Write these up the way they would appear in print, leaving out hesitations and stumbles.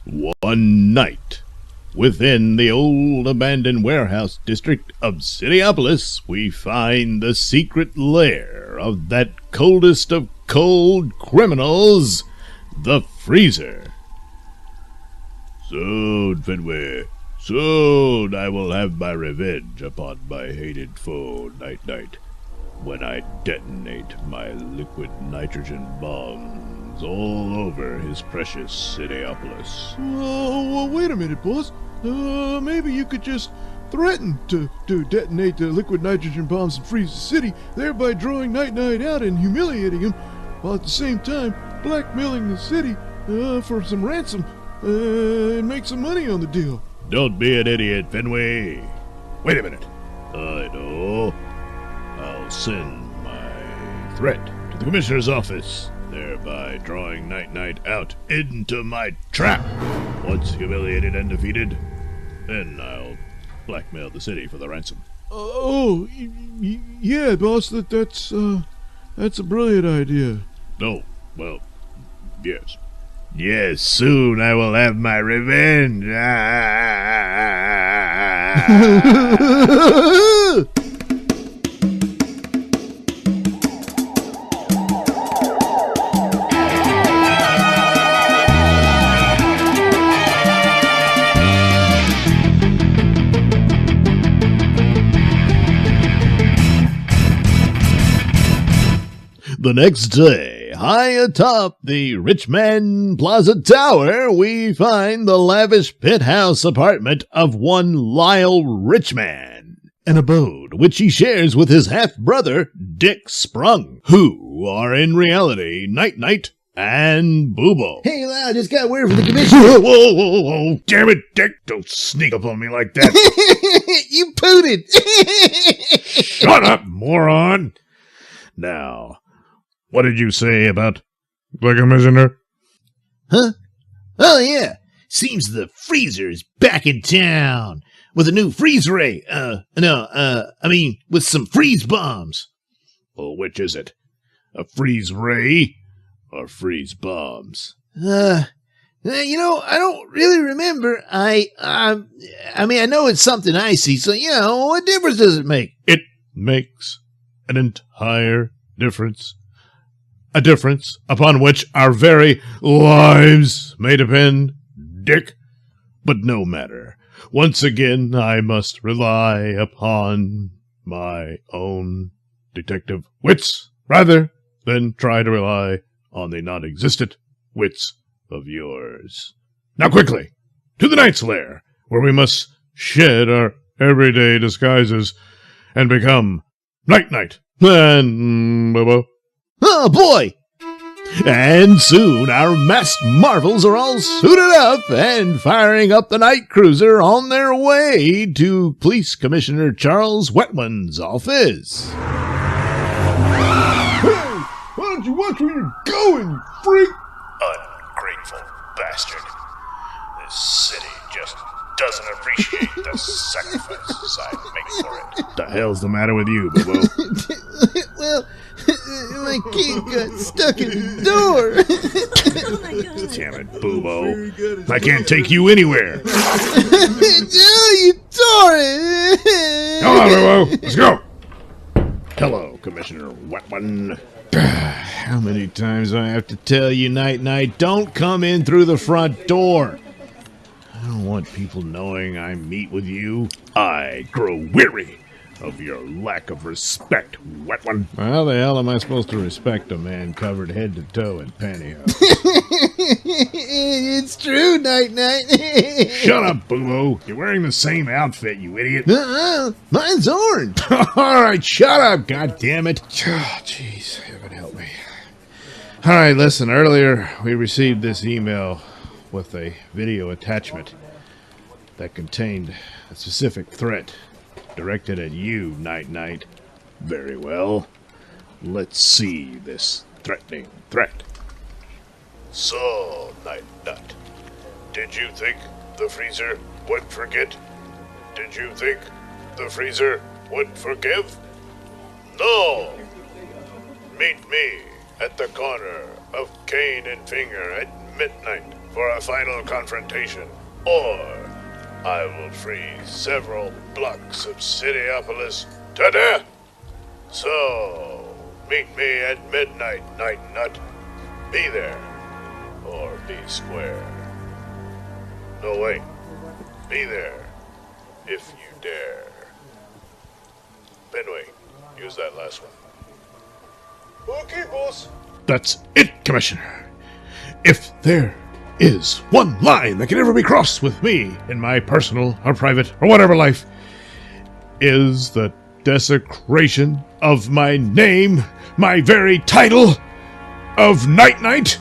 One night, within the old abandoned warehouse district of Cityopolis, we find the secret lair of that coldest of cold criminals, the Freezer. Soon, Fenway, soon I will have my revenge upon my hated foe, Night-Night, when I detonate my liquid nitrogen bombs all over his precious Cityopolis. Well, wait a minute, boss. Maybe you could just threaten to detonate the liquid nitrogen bombs in Freezer City, thereby drawing Night-Night out and humiliating him, while at the same time blackmailing the city for some ransom and make some money on the deal. Don't be an idiot, Fenway. Wait a minute. I know. I'll send my threat to the commissioner's office, thereby drawing Night-Night out into my trap. Once humiliated and defeated, then I'll blackmail the city for the ransom. Yeah, boss. That's a brilliant idea. Oh, well, yes. Yes, soon I will have my revenge. The next day, high atop the Richman Plaza Tower, we find the lavish penthouse apartment of one Lyle Richman, an abode which he shares with his half-brother, Dick Sprung, who are in reality Night-Night and Boobo. Hey, Lyle, just got word from the commissioner. Whoa. Damn it, Dick. Don't sneak up on me like that. You pooted. Shut up, moron. Now, what did you say about the commissioner? Huh? Oh, yeah. Seems the Freezer's back in town with a new freeze ray. With some freeze bombs. Well, which is it? A freeze ray or freeze bombs? I don't really remember. I know it's something icy, so, what difference does it make? It makes an entire difference. A difference upon which our very lives may depend, Dick. But no matter. Once again, I must rely upon my own detective wits, rather than try to rely on the non-existent wits of yours. Now quickly, to the Knight's Lair, where we must shed our everyday disguises and become Night-Night and Bubba. Oh, boy! And soon our masked marvels are all suited up and firing up the night cruiser on their way to Police Commissioner Charles Wetman's office. Hey, why don't you watch where you're going, you freak? Ungrateful bastard. This city just doesn't appreciate the sacrifices I make for it. What the hell's the matter with you, Bobo? Well, my key got stuck in the door. Damn it, Boobo. I can't take you anywhere. You tore it. Come on, Boobo. Let's go. Hello, Commissioner Wetman. How many times do I have to tell you, Night-Night, don't come in through the front door? I don't want people knowing I meet with you. I grow weary of your lack of respect, Wetman. How the hell am I supposed to respect a man covered head to toe in pantyhose? It's true, Night-Night. Shut up, Boo-Boo. You're wearing the same outfit, you idiot. Mine's orange. All right, shut up, goddammit. Oh, jeez, heaven help me. All right, listen, earlier we received this email with a video attachment that contained a specific threat directed at you, Night-Night. Very well. Let's see this threatening threat. So, Night-Night, did you think the Freezer would forget? Did you think the Freezer would forgive? No! Meet me at the corner of Cane and Finger at midnight for a final confrontation, or I will freeze several blocks of Cityopolis to death. So, meet me at midnight, Night Nut. Be there, or be square. No, wait. Be there, if you dare. Fenway, use that last one. Okay, boss. That's it, Commissioner. If there is one line that can ever be crossed with me in my personal or private or whatever life, is the desecration of my name, my very title of Night Knight.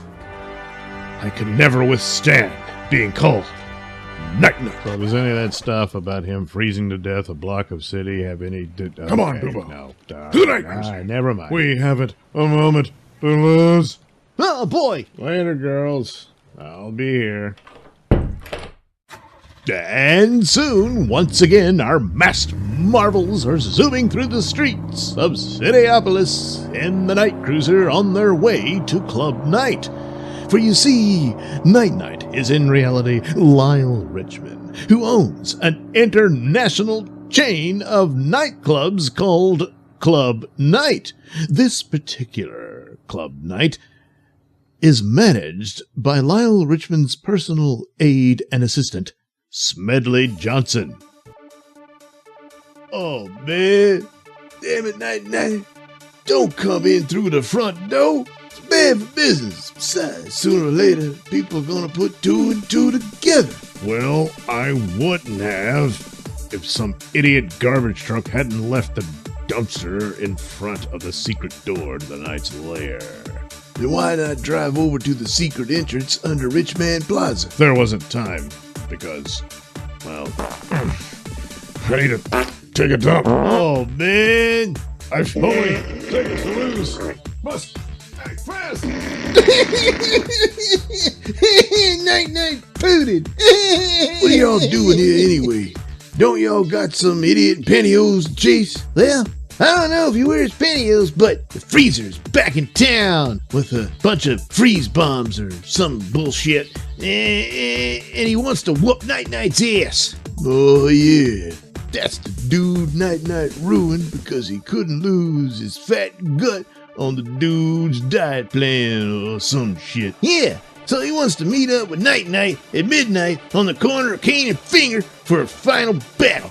I can never withstand being called Night Knight. So does any of that stuff about him freezing to death a block of city have any... Come on, Boobo. No. To the night, Cruiser. Never mind. We haven't a moment to lose. Oh, boy. Later, girls. I'll be here. And soon, once again, our masked marvels are zooming through the streets of Cityopolis in the night cruiser on their way to Club Night. For you see, Night Knight is in reality Lyle Richmond, who owns an international chain of nightclubs called Club Night. This particular Club Night is managed by Lyle Richmond's personal aide and assistant, Smedley Johnson. Oh, man. Damn it, Night Night. Don't come in through the front door. It's bad for business. Besides, sooner or later, people are going to put two and two together. Well, I wouldn't have if some idiot garbage truck hadn't left the dumpster in front of the secret door to the Knight's lair. Then why not drive over to the secret entrance under Rich Man Plaza? There wasn't time, because, well, I need to take a dump. Oh, man. I've only taken to lose. Must act fast. Night Night pooted. What are y'all doing here anyway? Don't y'all got some idiot pantyhose to chase? Well, I don't know if he wears pantyhose, but the freezer's back in town with a bunch of freeze bombs or some bullshit, and he wants to whoop Night Night's ass. Oh, yeah. That's the dude Night Night ruined because he couldn't lose his fat gut on the dude's diet plan or some shit. Yeah, so he wants to meet up with Night Night at midnight on the corner of Cane and Finger for a final battle.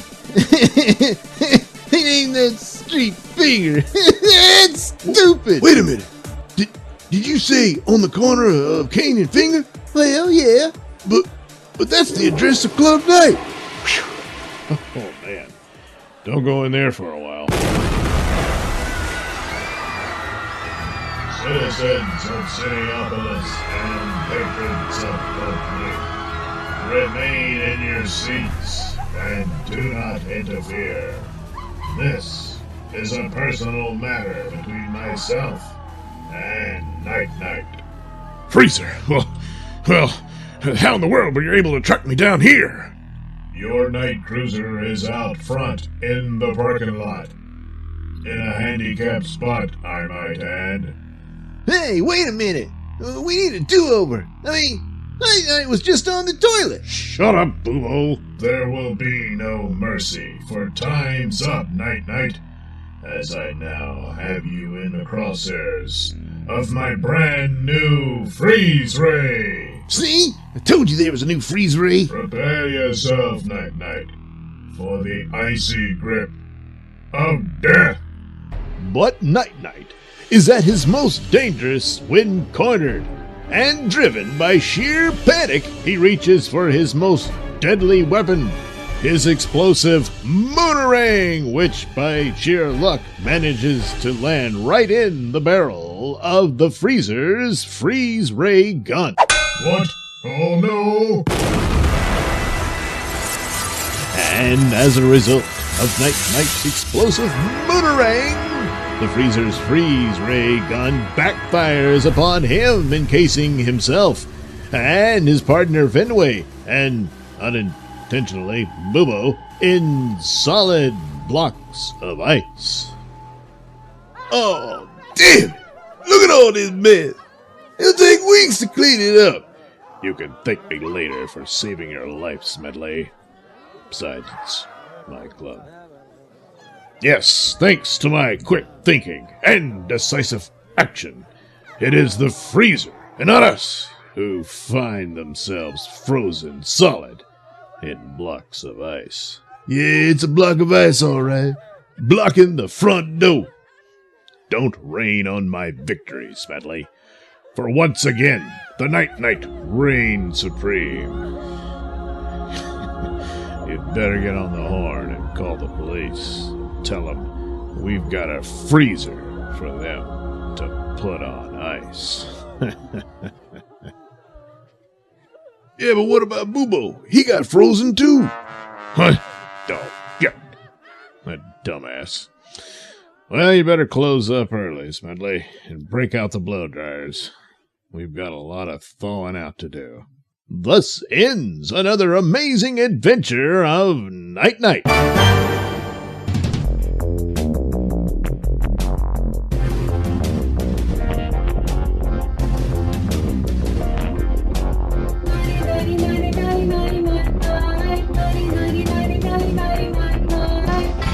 He named that street Finger. That's stupid. Wait a minute. Did you say on the corner of Cane and Finger? Well, yeah. But that's the address of Club Night. Oh, man. Don't go in there for a while. Citizens of Cityopolis and patrons of Club Night, remain in your seats and do not interfere. This is a personal matter between myself and Night Knight. Freezer. Well, how in the world were you able to track me down here? Your night cruiser is out front in the parking lot. In a handicapped spot, I might add. Hey, wait a minute. We need a do-over. I mean, Night Night was just on the toilet. Shut up, Boo-Boo. There will be no mercy, for time's up, Night Knight, as I now have you in the crosshairs of my brand new freeze ray. See? I told you there was a new freeze ray. Prepare yourself, Night Knight, for the icy grip of death. But Night Knight is at his most dangerous when cornered, and driven by sheer panic, he reaches for his most deadly weapon, his explosive Moonerang, which by sheer luck manages to land right in the barrel of the freezer's freeze ray gun. What? Oh no! And as a result of Night Knight's explosive Moonerang, the freezer's freeze ray gun backfires upon him, encasing himself and his partner Fenway, and unintentionally Boo-Boo, in solid blocks of ice. Oh, damn it. Look at all this mess. It'll take weeks to clean it up. You can thank me later for saving your life, Smedley. Besides, it's my club. Yes, thanks to my quick thinking and decisive action, it is the freezer and not us who find themselves frozen solid in blocks of ice. Yeah, it's a block of ice, all right. Blocking the front door. Don't rain on my victory, Smedley. For once again, the Night reigns supreme. You'd better get on the horn and call the police. Tell them we've got a freezer for them to put on ice. Yeah, but what about Boobo? He got frozen too. Huh? Oh, yeah. That dumbass. Well, you better close up early, Smedley, and break out the blow dryers. We've got a lot of thawing out to do. Thus ends another amazing adventure of Night.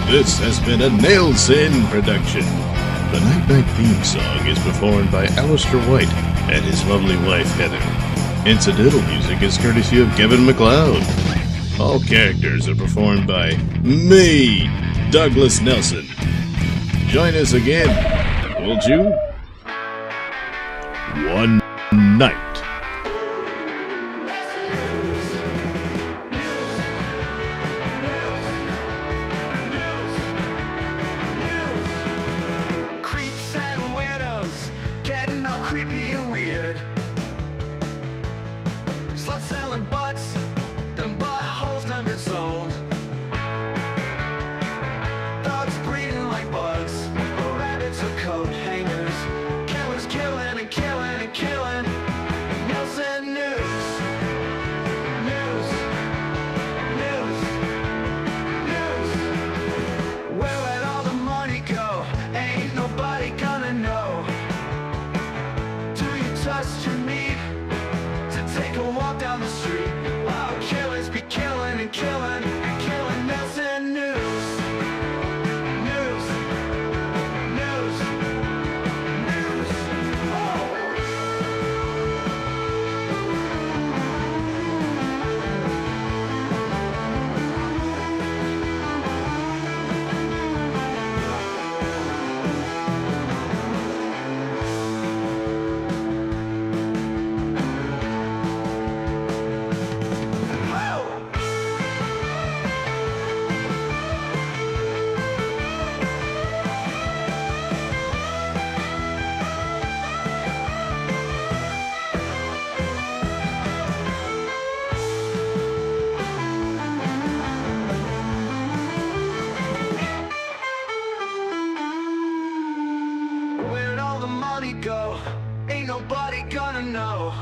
This has been a Nailsin production. The Night theme song is performed by Alistair White and his lovely wife, Heather. Incidental music is courtesy of Kevin MacLeod. All characters are performed by me, Douglas Nelson. Join us again, won't you? One night. Creeps and weirdos getting all creepy and weird. Sluts selling butts, them buttholes done been sold. Dogs breeding like bugs, rabbits with coat hangers. Killers killing and killing and killing. Nailsin News. News. News. News. Where'd all the money go? Ain't nobody gonna know. Do you trust your meat to take a walk down the street? Wow, killers be killing and killing and killing. Nailsin News. News. News. News. Oh. Where'd all the money go? Ain't nobody gonna know.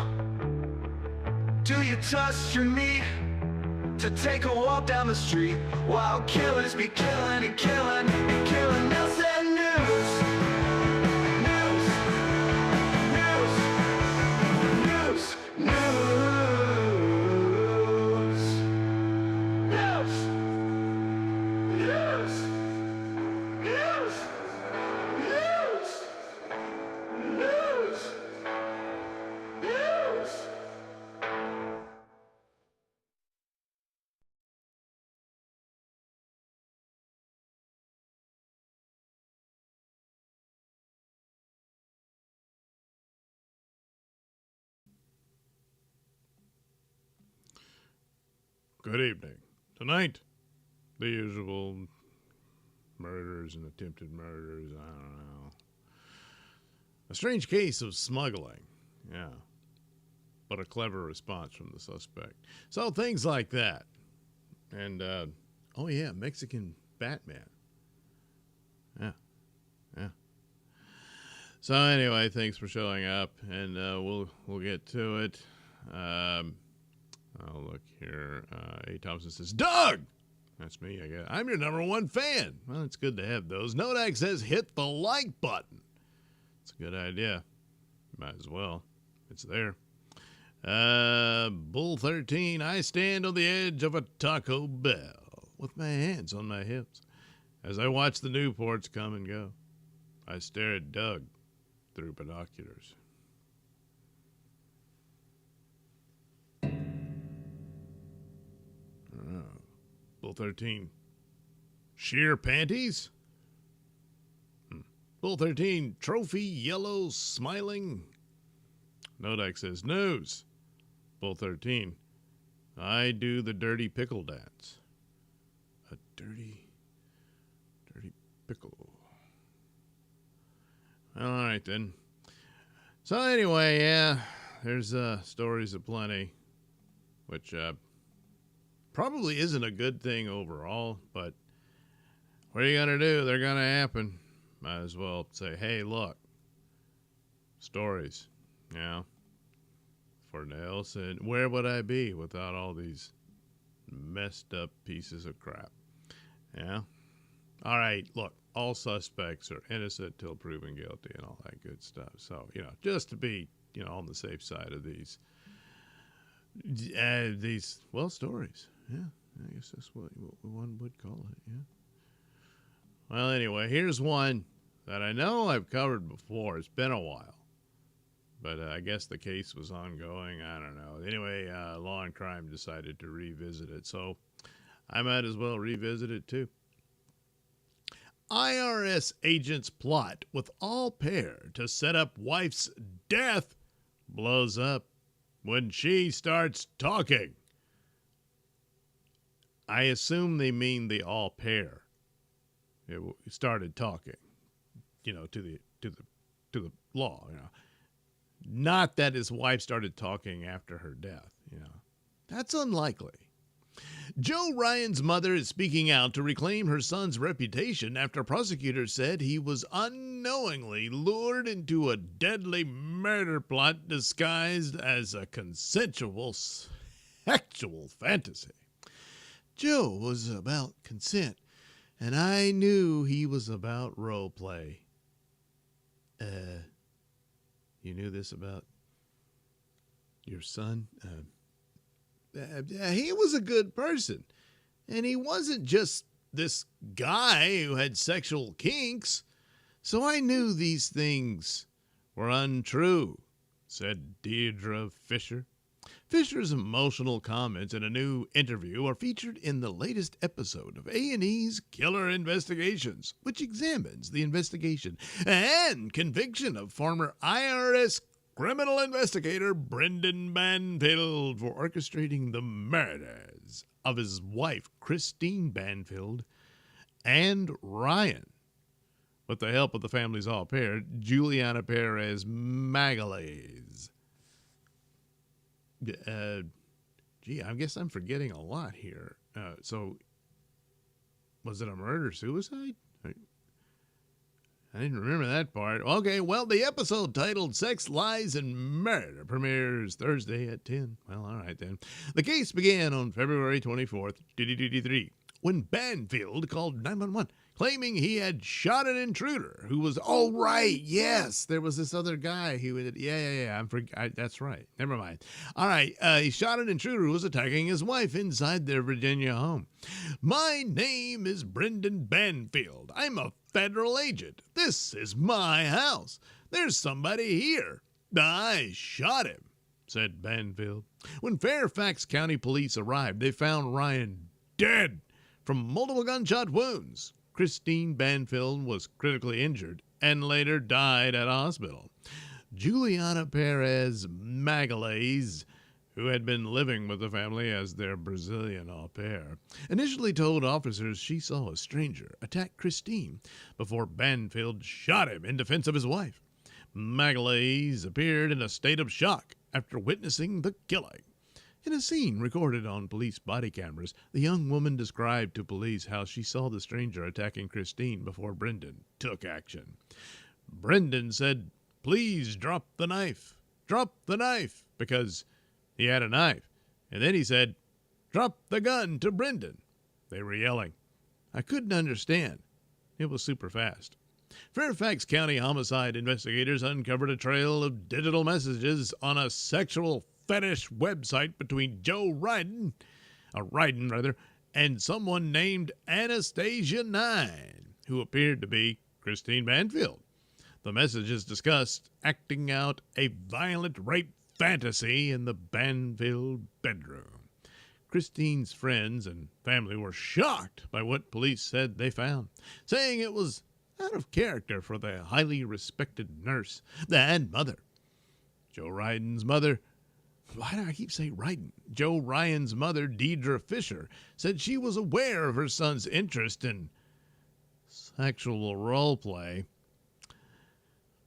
Do you trust your meat to take a walk down the street? While killers be killing and killing and killing. Nailsin News. News. News. News. News. News. News. News. News. News. Good evening. Tonight, the usual murders and attempted murders. I don't know. A strange case of smuggling. Yeah. But a clever response from the suspect. So things like that. And, oh yeah, Mexican Batman. Yeah. Yeah. So anyway, thanks for showing up, and we'll get to it. I'll look here. A. Thompson says, Doug! That's me, I guess. I'm your #1 fan. Well, it's good to have those. Nodak says, hit the like button. It's a good idea. Might as well. It's there. Bull 13, I stand on the edge of a Taco Bell with my hands on my hips. As I watch the Newports come and go, I stare at Doug through binoculars. Bull 13, sheer panties? Bull 13, trophy yellow smiling? Nodak says, news. Bull 13, I do the dirty pickle dance. A dirty pickle. All right, then. So anyway, yeah, there's stories aplenty, which probably isn't a good thing overall, but what are you going to do? They're going to happen. Might as well say, hey, look, stories, you know, for Nailsin. Where would I be without all these messed up pieces of crap? Yeah. All right, look, all suspects are innocent till proven guilty and all that good stuff. So, you know, just to be, you know, on the safe side of these stories. Yeah, I guess that's what one would call it, yeah. Well, anyway, here's one that I know I've covered before. It's been a while. But I guess the case was ongoing. I don't know. Anyway, Law and Crime decided to revisit it. So I might as well revisit it too. IRS agents plot with all pair to set up wife's death blows up when she starts talking. I assume they mean the all pair. It started talking, you know, to the law, you know. Not that his wife started talking after her death, you know. That's unlikely. Joe Ryan's mother is speaking out to reclaim her son's reputation after prosecutors said he was unknowingly lured into a deadly murder plot disguised as a consensual sexual fantasy. Joe was about consent, and I knew he was about role play. You knew this about your son? He was a good person, and he wasn't just this guy who had sexual kinks, so I knew these things were untrue, said Deirdre Fisher. Fisher's emotional comments in a new interview are featured in the latest episode of A&E's Killer Investigations, which examines the investigation and conviction of former IRS criminal investigator Brendan Banfield for orchestrating the murders of his wife, Christine Banfield, and Ryan, with the help of the family's au pair, Juliana Perez Magalhaes. I guess I'm forgetting a lot here. So, was it a murder-suicide? I didn't remember that part. Okay, well, the episode titled Sex, Lies, and Murder premieres Thursday at 10. Well, all right then. The case began on February 24th, 2023, when Banfield called 911, claiming he had shot an intruder who was, oh, right, yes, there was this other guy who, that's right, never mind. All right, he shot an intruder who was attacking his wife inside their Virginia home. My name is Brendan Banfield. I'm a federal agent. This is my house. There's somebody here. I shot him, said Banfield. When Fairfax County Police arrived, they found Ryan dead from multiple gunshot wounds. Christine Banfield was critically injured and later died at a hospital. Juliana Perez Magalhaes, who had been living with the family as their Brazilian au pair, initially told officers she saw a stranger attack Christine before Banfield shot him in defense of his wife. Magalhaes appeared in a state of shock after witnessing the killing. In a scene recorded on police body cameras, the young woman described to police how she saw the stranger attacking Christine before Brendan took action. Brendan said, "Please drop the knife. Drop the knife," because he had a knife. And then he said, "Drop the gun" to Brendan. They were yelling. I couldn't understand. It was super fast. Fairfax County homicide investigators uncovered a trail of digital messages on a sexual fetish website between Joe Ryden, and someone named Anastasia9, who appeared to be Christine Banfield. The messages discussed acting out a violent rape fantasy in the Banfield bedroom. Christine's friends and family were shocked by what police said they found, saying it was out of character for the highly respected nurse and mother. Joe Ryden's mother, why do I keep saying Ryden? Joe Ryan's mother, Deidre Fisher, said she was aware of her son's interest in sexual role play,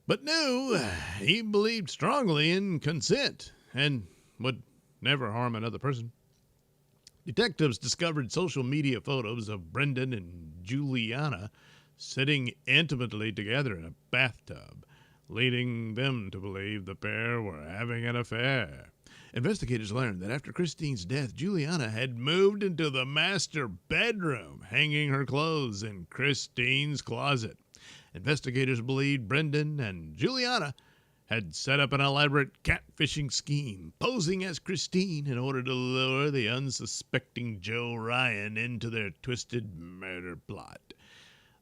but knew he believed strongly in consent and would never harm another person. Detectives discovered social media photos of Brendan and Juliana sitting intimately together in a bathtub, leading them to believe the pair were having an affair. Investigators learned that after Christine's death, Juliana had moved into the master bedroom, hanging her clothes in Christine's closet. Investigators believed Brendan and Juliana had set up an elaborate catfishing scheme, posing as Christine in order to lure the unsuspecting Joe Ryan into their twisted murder plot.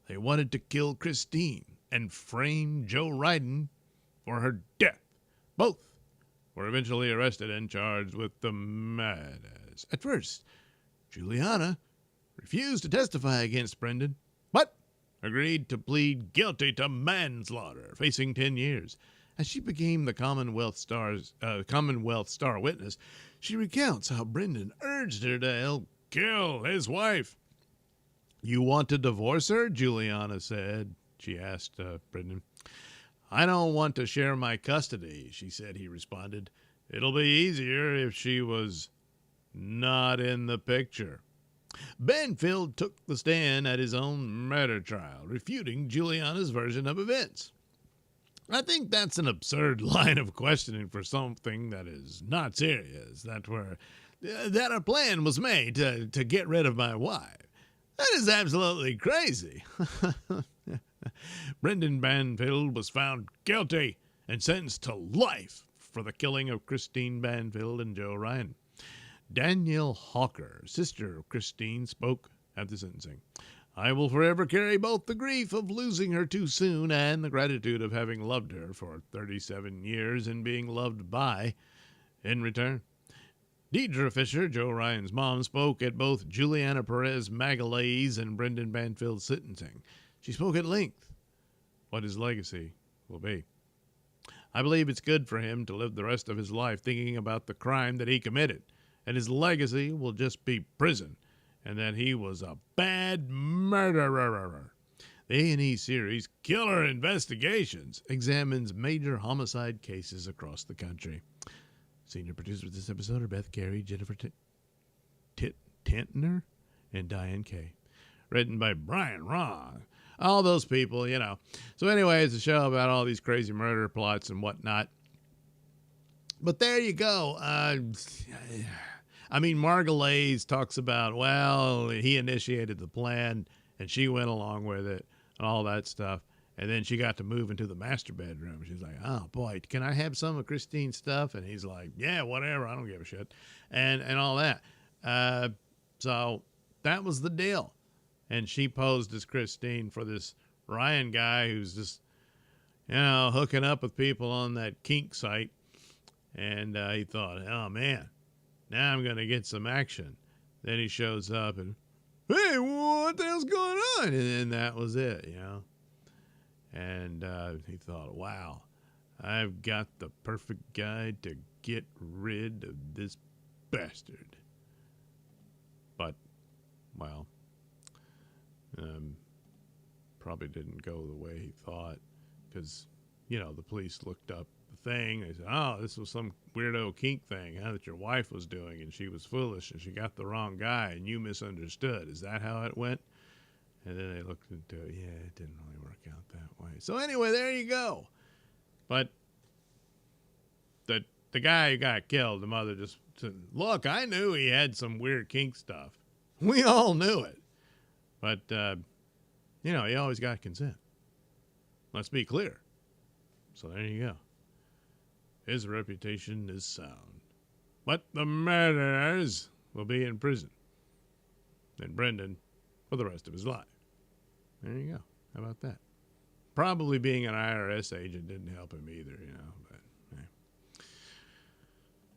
They wanted to kill Christine and frame Joe Ryden for her death. Both were eventually arrested and charged with the murders. At first, Juliana refused to testify against Brendan, but agreed to plead guilty to manslaughter, facing 10 years. As she became the Commonwealth Star witness, she recounts how Brendan urged her to help kill his wife. "You want to divorce her?" Juliana said. She asked Brendan. "I don't want to share my custody," she said. He responded, "It'll be easier if she was not in the picture." Banfield took the stand at his own murder trial, refuting Juliana's version of events. I think that's an absurd line of questioning for something that is not serious, that a plan was made to get rid of my wife. That is absolutely crazy. Brendan Banfield was found guilty and sentenced to life for the killing of Christine Banfield and Joe Ryan. Danielle Hawker, sister of Christine, spoke at the sentencing. "I will forever carry both the grief of losing her too soon and the gratitude of having loved her for 37 years and being loved by in return." Deidre Fisher, Joe Ryan's mom, spoke at both Juliana Perez Magalhaes and Brendan Banfield's sentencing. She spoke at length what his legacy will be. "I believe it's good for him to live the rest of his life thinking about the crime that he committed, and his legacy will just be prison, and that he was a bad murderer." The A&E series Killer Investigations examines major homicide cases across the country. Senior producers of this episode are Beth Carey, Jennifer Tentner, and Diane Kay. Written by Brian Ron. All those people, you know. So anyway, it's a show about all these crazy murder plots and whatnot. But there you go. Margolaise talks about, well, he initiated the plan and she went along with it and all that stuff. And then she got to move into the master bedroom. She's like, "Oh boy, can I have some of Christine's stuff?" And he's like, "Yeah, whatever. I don't give a shit." And all that. So that was the deal. And she posed as Christine for this Ryan guy who's just, hooking up with people on that kink site. And he thought, "Oh man, now I'm going to get some action." Then he shows up and, "Hey, what the hell's going on?" And then that was it, And he thought, "Wow, I've got the perfect guy to get rid of this bastard." But, well, probably didn't go the way he thought because, the police looked up the thing. They said, "Oh, this was some weirdo kink thing that your wife was doing, and she was foolish, and she got the wrong guy, and you misunderstood. Is that how it went?" And then they looked into it. Yeah, it didn't really work out that way. So anyway, there you go. But the guy who got killed, the mother just said, "Look, I knew he had some weird kink stuff. We all knew it. But, he always got consent. Let's be clear." So there you go. His reputation is sound. But the murderers will be in prison. And Brendan for the rest of his life. There you go. How about that? Probably being an IRS agent didn't help him either, you know. But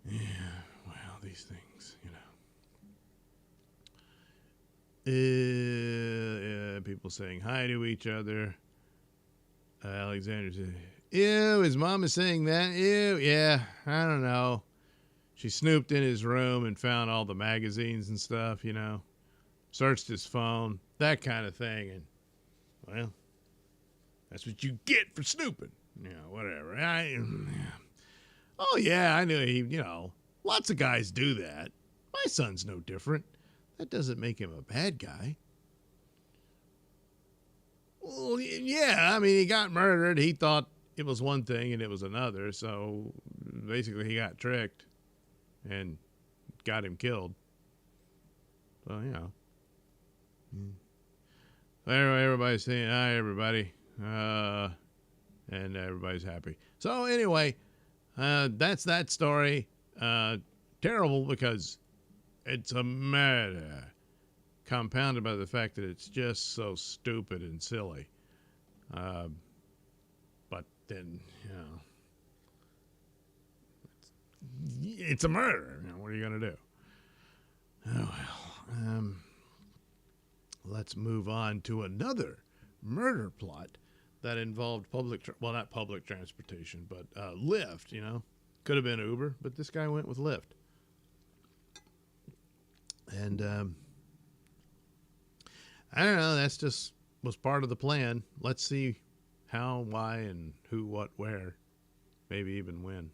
yeah, well, these things, you know. People saying hi to each other. Alexander said, ew, his mom is saying that. Ew, yeah, I don't know. She snooped in his room and found all the magazines and stuff, you know. Searched his phone, that kind of thing. And, well, that's what you get for snooping. You know, whatever. Oh, yeah, I knew he, you know, lots of guys do that. My son's no different. That doesn't make him a bad guy. Well, yeah, I mean, he got murdered. He thought it was one thing and it was another. So basically he got tricked and got him killed. So, you know. Everybody's saying hi, everybody. And everybody's happy. So anyway, that's that story. Terrible because it's a murder. Compounded by the fact that it's just so stupid and silly. But then, you know, it's a murder. You know, what are you going to do? Oh, well. Let's move on to another murder plot that involved not public transportation, but Lyft, you know. Could have been Uber, but this guy went with Lyft. And I don't know, that's just was part of the plan. Let's see how, why, and who, what, where, maybe even when.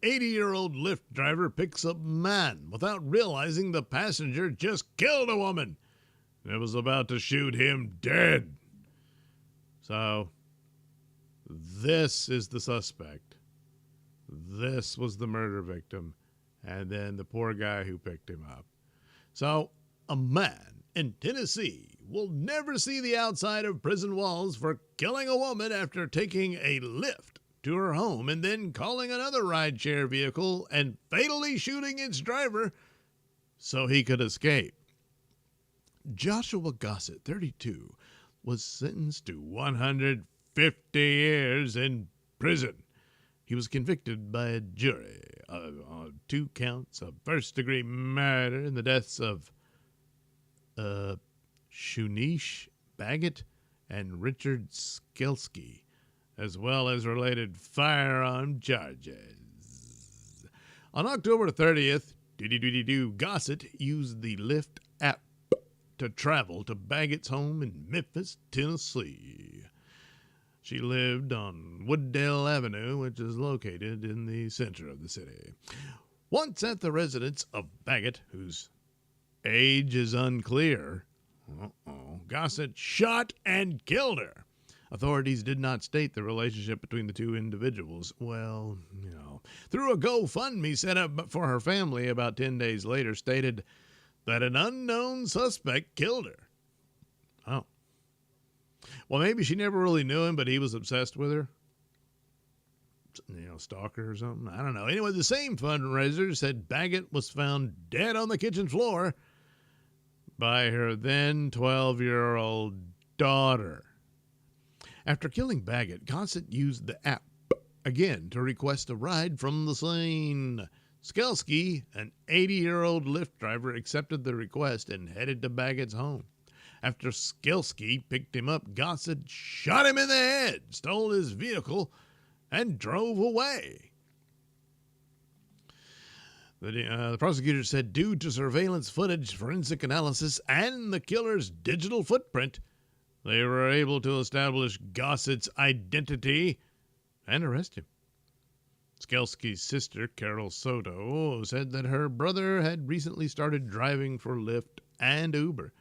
80-year-old Lyft driver picks up man without realizing the passenger just killed a woman and was about to shoot him dead. So, this is the suspect. This was the murder victim. And then the poor guy who picked him up. So, a man in Tennessee will never see the outside of prison walls for killing a woman after taking a Lyft to her home and then calling another rideshare vehicle and fatally shooting its driver so he could escape. Joshua Gossett, 32, was sentenced to 150 years in prison. He was convicted by a jury on 2 counts of first-degree murder in the deaths of Shunish Baggett and Richard Skelsky, as well as related firearm charges. On October 30th, Gossett used the Lyft app to travel to Baggett's home in Memphis, Tennessee. She lived on Wooddale Avenue, which is located in the center of the city. Once at the residence of Baggett, whose age is unclear, Gossett shot and killed her. Authorities did not state the relationship between the two individuals. Well, you know, through a GoFundMe set up for her family about 10 days later, stated that an unknown suspect killed her. Oh. Well, maybe she never really knew him, but he was obsessed with her. You know, stalker or something. I don't know. Anyway, the same fundraiser said Baggett was found dead on the kitchen floor by her then 12-year-old daughter. After killing Baggett, Gossett used the app again to request a ride from the scene. Skelsky, an 80-year-old Lyft driver, accepted the request and headed to Baggett's home. After Skelsky picked him up, Gossett shot him in the head, stole his vehicle, and drove away. The prosecutor said due to surveillance footage, forensic analysis, and the killer's digital footprint, they were able to establish Gossett's identity and arrest him. Skelsky's sister, Carol Soto, said that her brother had recently started driving for Lyft and Uber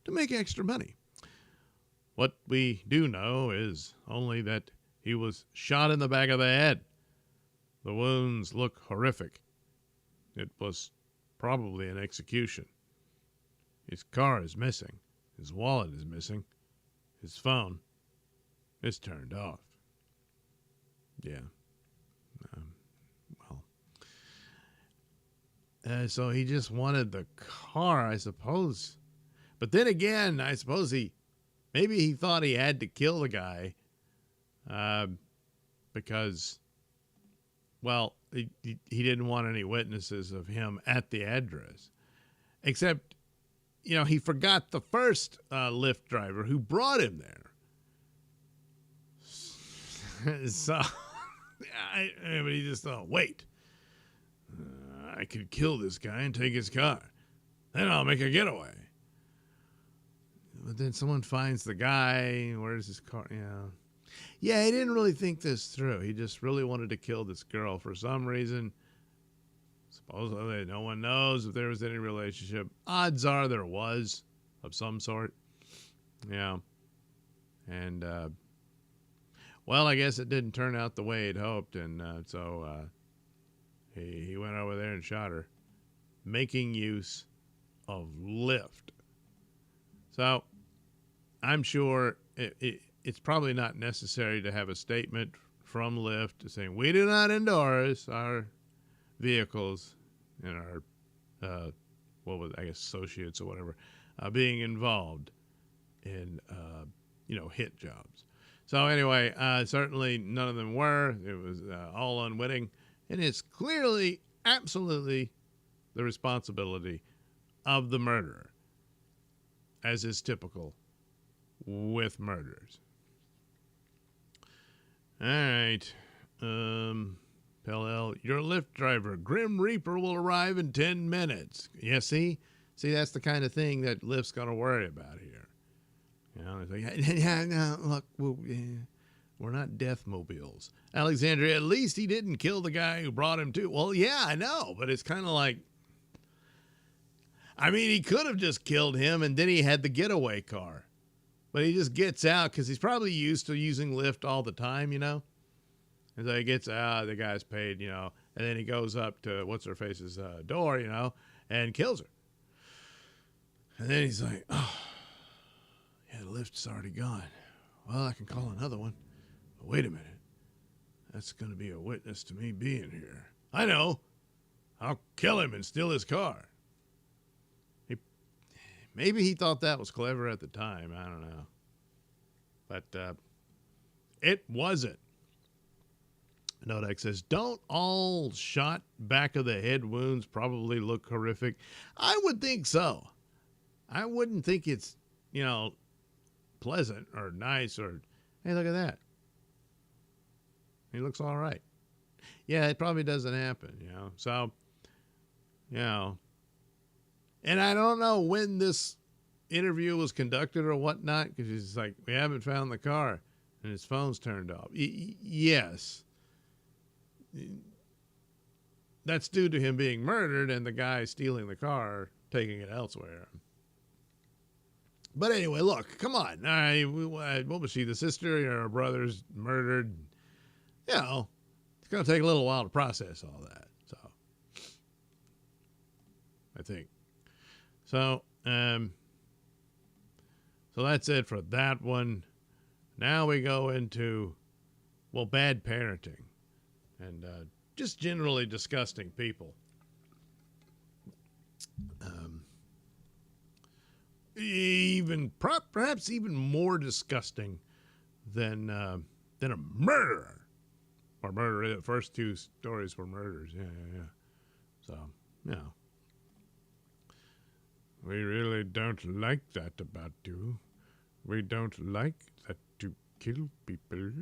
to make extra money. What we do know is only that he was shot in the back of the head. The wounds look horrific. It was probably an execution. His car is missing. His wallet is missing. His phone is turned off. Yeah. So he just wanted the car, I suppose. But then again, I suppose maybe he thought he had to kill the guy because, well, he didn't want any witnesses of him at the address. Except, he forgot the first Lyft driver who brought him there. So, but he just thought, wait, I could kill this guy and take his car. Then I'll make a getaway. But then someone finds the guy. Where's his car? Yeah, he didn't really think this through. He just really wanted to kill this girl for some reason. Supposedly, no one knows if there was any relationship. Odds are there was, of some sort. Yeah. And, well, I guess it didn't turn out the way he'd hoped, and so he went over there and shot her, making use of Lyft. So I'm sure it's probably not necessary to have a statement from Lyft saying, we do not endorse our vehicles and our, associates or whatever, being involved in, hit jobs. So anyway, certainly none of them were. It was all unwitting. And it's clearly, absolutely the responsibility of the murderer, as is typical with murders. All right. Pell, your Lyft driver, Grim Reaper, will arrive in 10 minutes. Yeah, see? See, that's the kind of thing that Lyft's going to worry about here. It's like, no, look, we're not death mobiles. Alexandria, at least he didn't kill the guy who brought him to. Well, yeah, I know, but it's kind of like, he could have just killed him and then he had the getaway car. But he just gets out because he's probably used to using Lyft all the time, And so he gets out, the guy's paid, and then he goes up to what's-her-face's door, and kills her. And then he's like, oh, yeah, the Lyft's already gone. Well, I can call another one. But wait a minute. That's going to be a witness to me being here. I know. I'll kill him and steal his car. Maybe he thought that was clever at the time. I don't know. But it wasn't. Nodex says, don't all shot back of the head wounds probably look horrific? I would think so. I wouldn't think it's, pleasant or nice or, hey, look at that. He looks all right. Yeah, it probably doesn't happen, So, and I don't know when this interview was conducted or whatnot, because he's like, we haven't found the car, and his phone's turned off. Yes. That's due to him being murdered and the guy stealing the car, taking it elsewhere. But anyway, look, come on. What was she, the sister or her brother's murdered? It's going to take a little while to process all that. So, I think. So that's it for that one. Now we go into, bad parenting and just generally disgusting people. Perhaps even more disgusting than a murderer. Or murder. The first two stories were murders. Yeah. So, we really don't like that about you. We don't like that you kill people.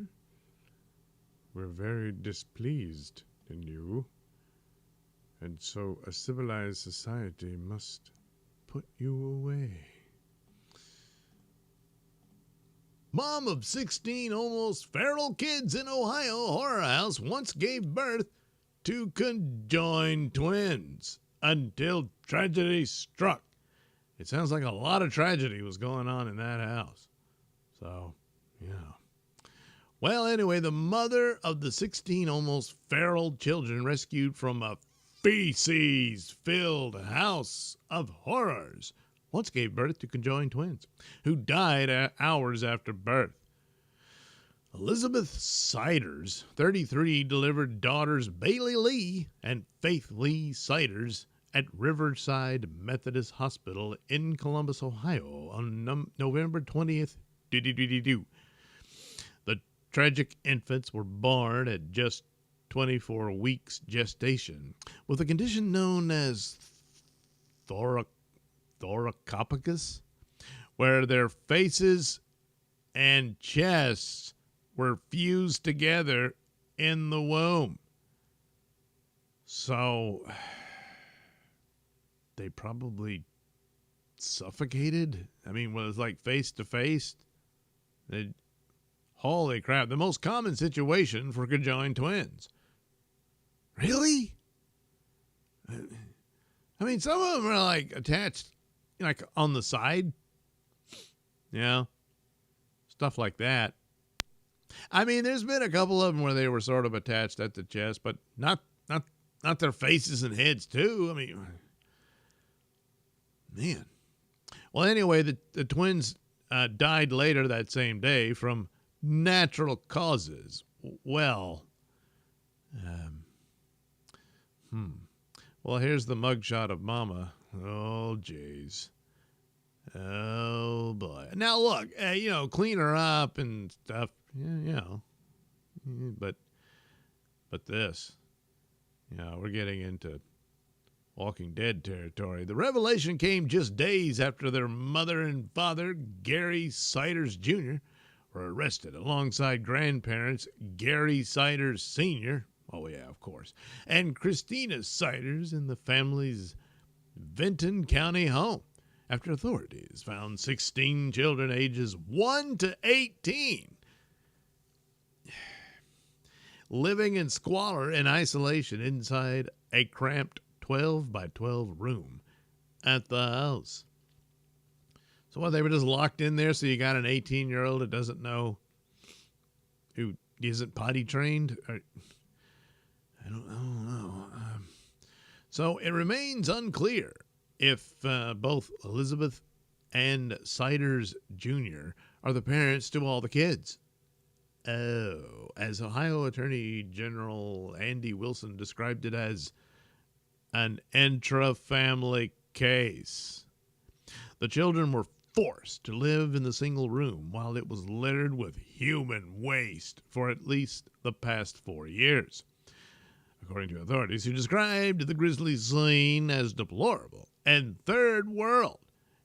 We're very displeased in you. And so a civilized society must put you away. Mom of 16 almost feral kids in Ohio horror house once gave birth to conjoined twins until tragedy struck. It sounds like a lot of tragedy was going on in that house. So, Well, anyway, the mother of the 16 almost feral children rescued from a feces-filled house of horrors once gave birth to conjoined twins who died hours after birth. Elizabeth Siders, 33, delivered daughters Bailey Lee and Faith Lee Siders at Riverside Methodist Hospital in Columbus, Ohio on November 20th. The tragic infants were born at just 24 weeks gestation with a condition known as thoracopagus, where their faces and chests were fused together in the womb. So they probably suffocated. I mean, was like face to face. Holy crap. The most common situation for conjoined twins. Really? I mean, some of them are like attached, like on the side. Yeah. Stuff like that. I mean, there's been a couple of them where they were sort of attached at the chest, but not their faces and heads too. I mean, man. Well, anyway, the twins died later that same day from natural causes. Well, well, here's the mugshot of Mama. Oh, jeez. Oh, boy. Now, look, clean her up and stuff. Yeah. But this, we're getting into Walking Dead territory. The revelation came just days after their mother and father, Gary Siders Jr., were arrested alongside grandparents Gary Siders Sr., oh yeah, of course, and Christina Siders in the family's Vinton County home after authorities found 16 children ages 1 to 18 living in squalor and isolation inside a cramped 12 by 12 room at the house. So what, they were just locked in there, so you got an 18-year-old that doesn't know, who isn't potty trained? Or, I don't know. So it remains unclear if both Elizabeth and Siders Jr. are the parents to all the kids. Oh, as Ohio Attorney General Andy Wilson described it as an intra-family case. The children were forced to live in the single room while it was littered with human waste for at least the past 4 years, according to authorities who described the grisly scene as deplorable and third world,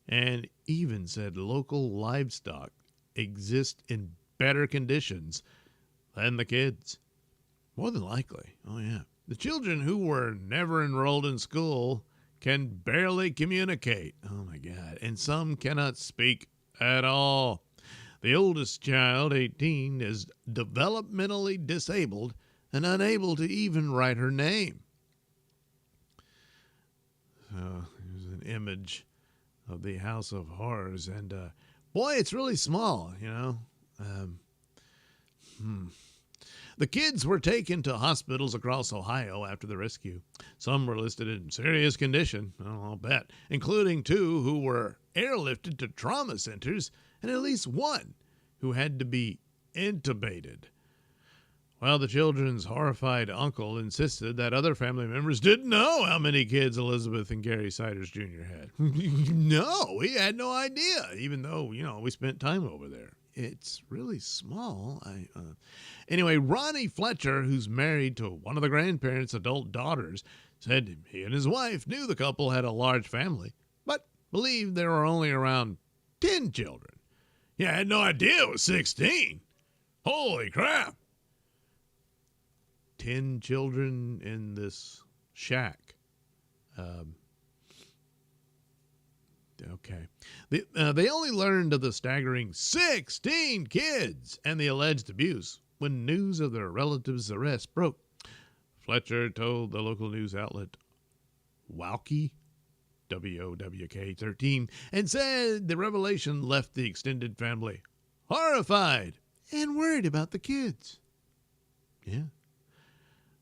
and even said local livestock exist in better conditions than the kids. More than likely. Oh, yeah. The children who were never enrolled in school can barely communicate. Oh, my God. And some cannot speak at all. The oldest child, 18, is developmentally disabled and unable to even write her name. So here's an image of the House of Horrors. And, boy, it's really small, The kids were taken to hospitals across Ohio after the rescue. Some were listed in serious condition, I'll bet, including 2 who were airlifted to trauma centers and at least 1 who had to be intubated. While the children's horrified uncle insisted that other family members didn't know how many kids Elizabeth and Gary Siders Jr. had. No, we had no idea, even though, we spent time over there. It's really small. Anyway, Ronnie Fletcher, who's married to one of the grandparents' adult daughters, said he and his wife knew the couple had a large family, but believed there were only around 10 children. Yeah, I had no idea it was 16. Holy crap. 10 children in this shack. Okay. They only learned of the staggering 16 kids and the alleged abuse when news of their relatives' arrest broke. Fletcher told the local news outlet Wowk, WOWK 13, and said the revelation left the extended family horrified and worried about the kids. Yeah.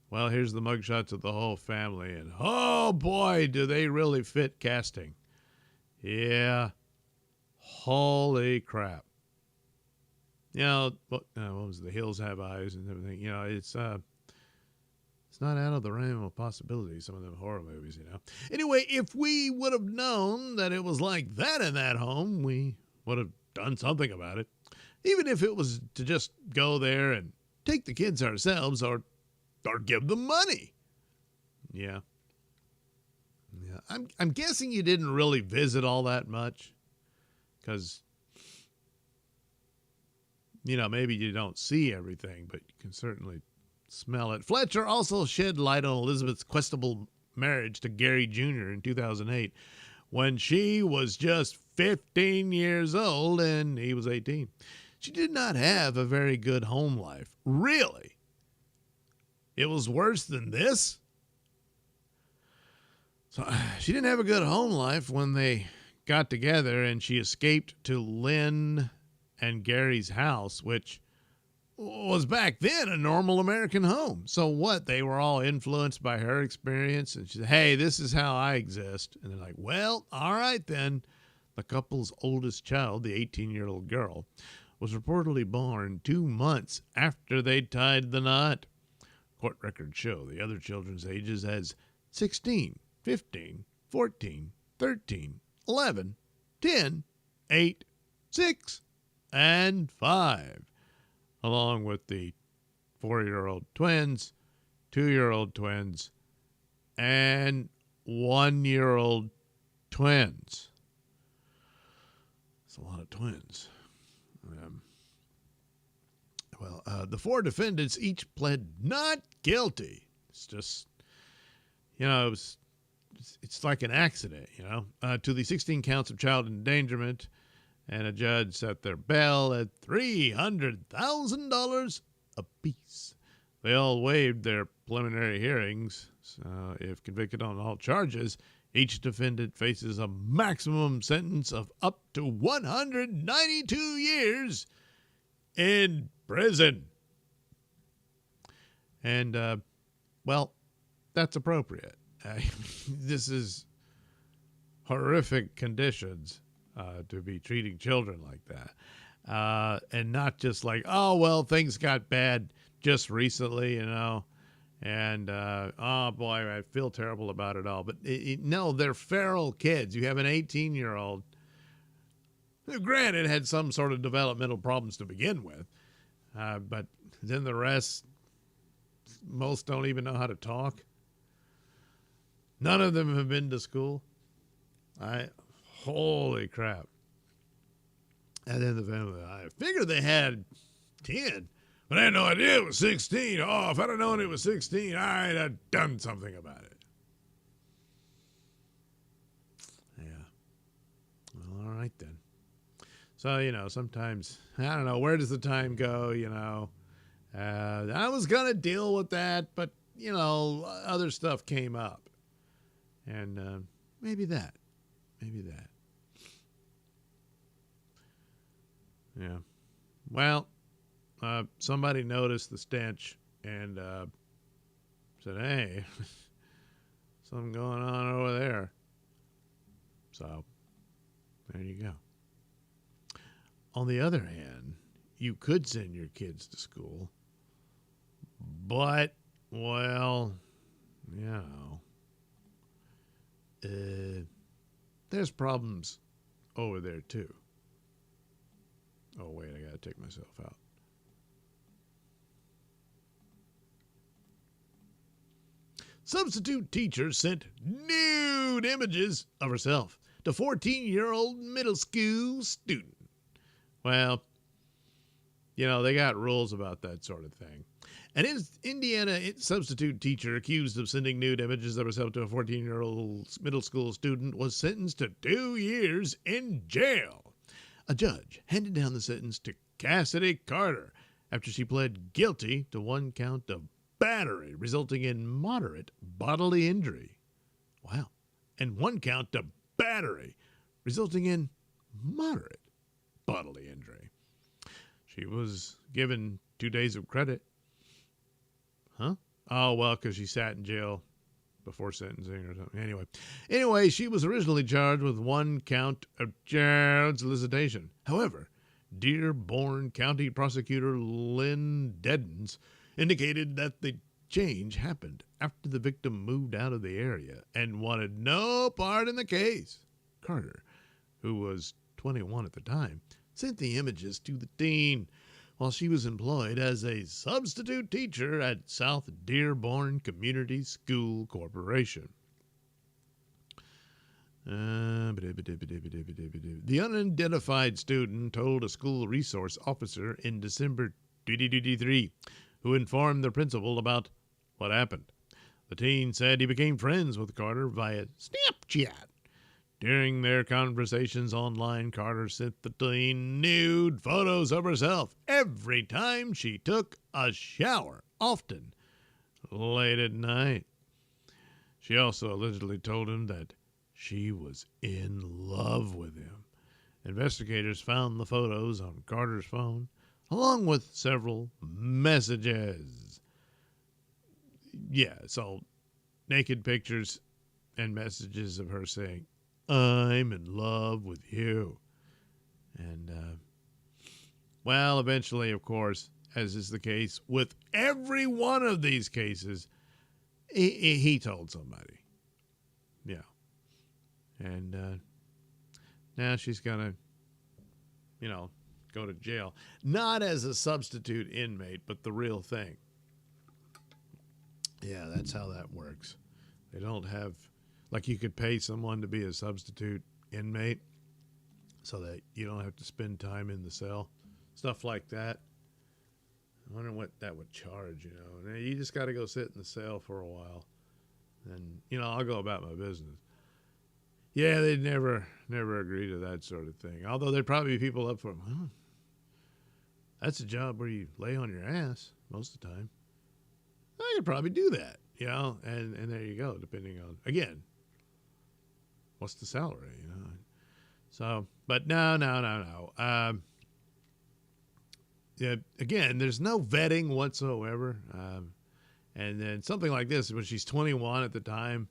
Well, here's the mugshots of the whole family, and oh boy, do they really fit casting. Yeah. Holy crap. what was The Hills Have Eyes and everything. It's not out of the realm of possibility, some of them horror movies, Anyway, if we would have known that it was like that in that home, we would have done something about it. Even if it was to just go there and take the kids ourselves or give them money. Yeah. I'm guessing you didn't really visit all that much because, maybe you don't see everything, but you can certainly smell it. Fletcher also shed light on Elizabeth's questionable marriage to Gary Jr. in 2008 when she was just 15 years old and he was 18. She did not have a very good home life. Really? It was worse than this? So she didn't have a good home life when they got together and she escaped to Lynn and Gary's house, which was back then a normal American home. So what? They were all influenced by her experience. And she said, hey, this is how I exist. And they're like, well, all right then. The couple's oldest child, the 18-year-old girl, was reportedly born 2 months after they tied the knot. Court records show the other children's ages as 16, 15, 14, 13, 11, 10, 8, 6, and 5. Along with the 4-year-old twins, 2-year-old twins, and 1-year-old twins. That's a lot of twins. The 4 defendants each pled not guilty. It's just, it's like an accident, to the 16 counts of child endangerment. And a judge set their bail at $300,000 apiece. They all waived their preliminary hearings. So if convicted on all charges, each defendant faces a maximum sentence of up to 192 years in prison. And, that's appropriate. This is horrific conditions. To be treating children like that. And not just like, oh, well, things got bad just recently, and, oh, boy, I feel terrible about it all. But, no, they're feral kids. You have an 18-year-old who, granted, had some sort of developmental problems to begin with, but then the rest, most don't even know how to talk. None of them have been to school. Holy crap. And then the family, I figured they had 10, but I had no idea it was 16. Oh, if I'd have known it was 16, I'd have done something about it. Yeah. Well, all right then. So, sometimes, I don't know, where does the time go, I was going to deal with that, but, other stuff came up. And maybe that. Yeah. Well, somebody noticed the stench and said, hey, something going on over there. So, there you go. On the other hand, you could send your kids to school, but, well, there's problems over there too. Oh, wait, I got to take myself out. Substitute teacher sent nude images of herself to 14-year-old middle school student. Well, they got rules about that sort of thing. An Indiana substitute teacher accused of sending nude images of herself to a 14-year-old middle school student was sentenced to 2 years in jail. A judge handed down the sentence to Cassidy Carter after she pled guilty to 1 count of battery, resulting in moderate bodily injury. Wow. And 1 count of battery, resulting in moderate bodily injury. She was given 2 days of credit. Huh? Oh, well, because she sat in jail before sentencing or something. Anyway, she was originally charged with 1 count of child solicitation. However, Dearborn County Prosecutor Lynn Deddens indicated that the change happened after the victim moved out of the area and wanted no part in the case. Carter, who was 21 at the time, sent the images to the teen while she was employed as a substitute teacher at South Dearborn Community School Corporation. The unidentified student told a school resource officer in December 2023, who informed the principal about what happened. The teen said he became friends with Carter via Snapchat. During their conversations online, Carter sent the teen nude photos of herself every time she took a shower, often late at night. She also allegedly told him that she was in love with him. Investigators found the photos on Carter's phone, along with several messages. Yeah, so naked pictures and messages of her saying, "I'm in love with you." And, well, eventually, of course, as is the case with every one of these cases, he told somebody. Yeah. And now she's going to, go to jail. Not as a substitute inmate, but the real thing. Yeah, that's how that works. They don't have, like, you could pay someone to be a substitute inmate so that you don't have to spend time in the cell. Stuff like that. I wonder what that would charge, You just got to go sit in the cell for a while. And, I'll go about my business. Yeah, they'd never agree to that sort of thing. Although there'd probably be people up for them. That's a job where you lay on your ass most of the time. I could probably do that, and there you go, depending on, again, what's the salary, So, but no. Yeah, again, there's no vetting whatsoever. And then something like this, when she's 21 at the time,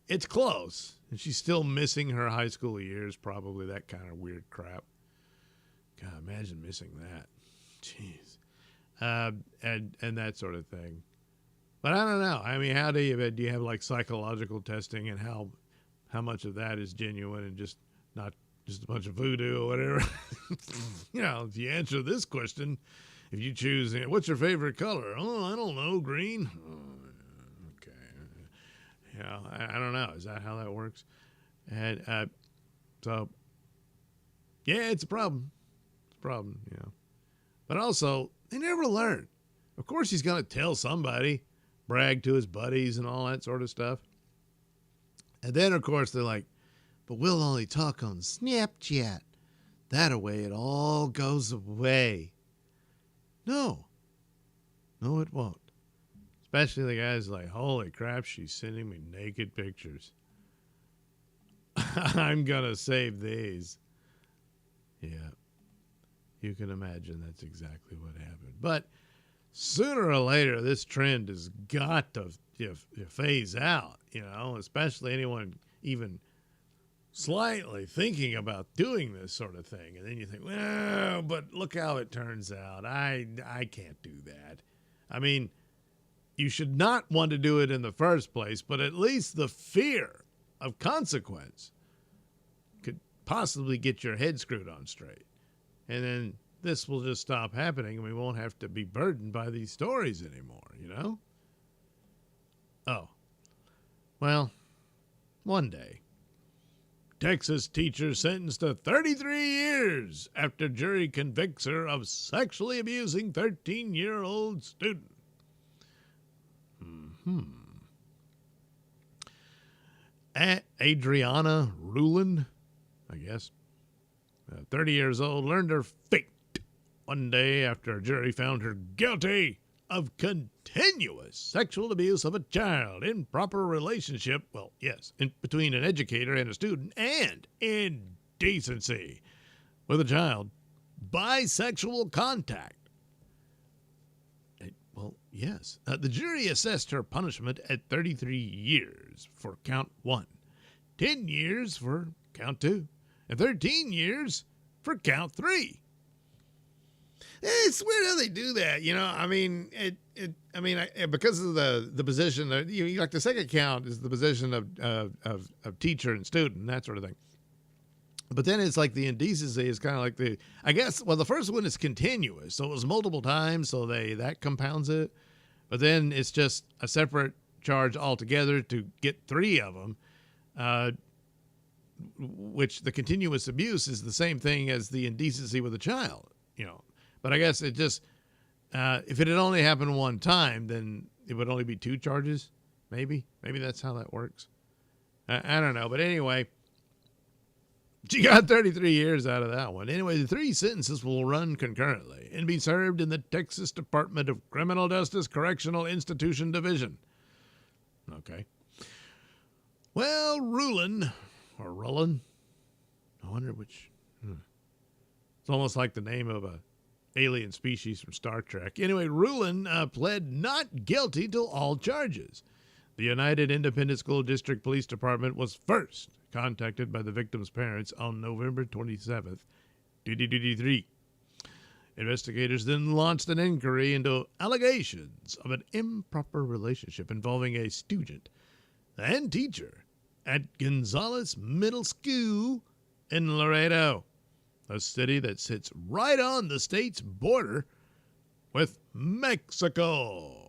it's close. And she's still missing her high school years, probably, that kind of weird crap. God, imagine missing that. Jeez. And that sort of thing. But I don't know. I mean, how do you have like psychological testing, and how much of that is genuine and just not just a bunch of voodoo or whatever? If you answer this question, if you choose, what's your favorite color? Oh, I don't know, green. Oh, okay. I don't know. Is that how that works? And so, yeah, it's a problem. It's a problem, But also, they never learn. Of course, he's going to tell somebody, brag to his buddies and all that sort of stuff. And then, of course, they're like, but we'll only talk on Snapchat. That way it all goes away. No, it won't. Especially the guys like, holy crap, she's sending me naked pictures. I'm going to save these. Yeah. You can imagine that's exactly what happened. But sooner or later, this trend has got to phase out, especially anyone even slightly thinking about doing this sort of thing. And then you think, well, but look how it turns out. I can't do that. I mean, you should not want to do it in the first place, but at least the fear of consequence could possibly get your head screwed on straight. And then this will just stop happening, and we won't have to be burdened by these stories anymore, Oh. Well, one day, Texas teacher sentenced to 33 years after jury convicts her of sexually abusing 13-year-old student. Adriana Rulin, I guess, 30 years old, learned her fate one day after a jury found her guilty of continuous sexual abuse of a child, improper relationship, between an educator and a student, and indecency with a child, bisexual contact. Yes. The jury assessed her punishment at 33 years for count 1, 10 years for count 2, and 13 years for count 3. It's weird how they do that, you know. I mean, because of the position, like the second count is the position of teacher and student, that sort of thing. But then it's like the indecency is kind of like the first one is continuous, so it was multiple times, so that compounds it. But then it's just a separate charge altogether to get 3 of them, which the continuous abuse is the same thing as the indecency with a child, you know. But I guess it just, if it had only happened one time, then it would only be 2 charges, maybe. Maybe that's how that works. I don't know. But anyway, she got 33 years out of that one. Anyway, the 3 sentences will run concurrently and be served in the Texas Department of Criminal Justice Correctional Institution Division. Okay. Well, Rulin, I wonder which. It's almost like the name of a alien species from Star Trek. Anyway, Rulin pled not guilty to all charges. The United Independent School District Police Department was first contacted by the victim's parents on November 27th, 2023. Investigators then launched an inquiry into allegations of an improper relationship involving a student and teacher at Gonzales Middle School in Laredo, a city that sits right on the state's border with Mexico.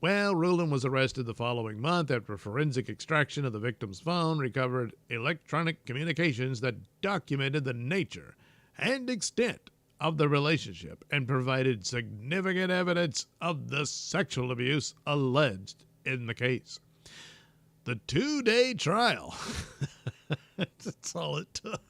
Well, Rulin was arrested the following month after forensic extraction of the victim's phone recovered electronic communications that documented the nature and extent of the relationship and provided significant evidence of the sexual abuse alleged in the case. The 2-day trial, that's all it took,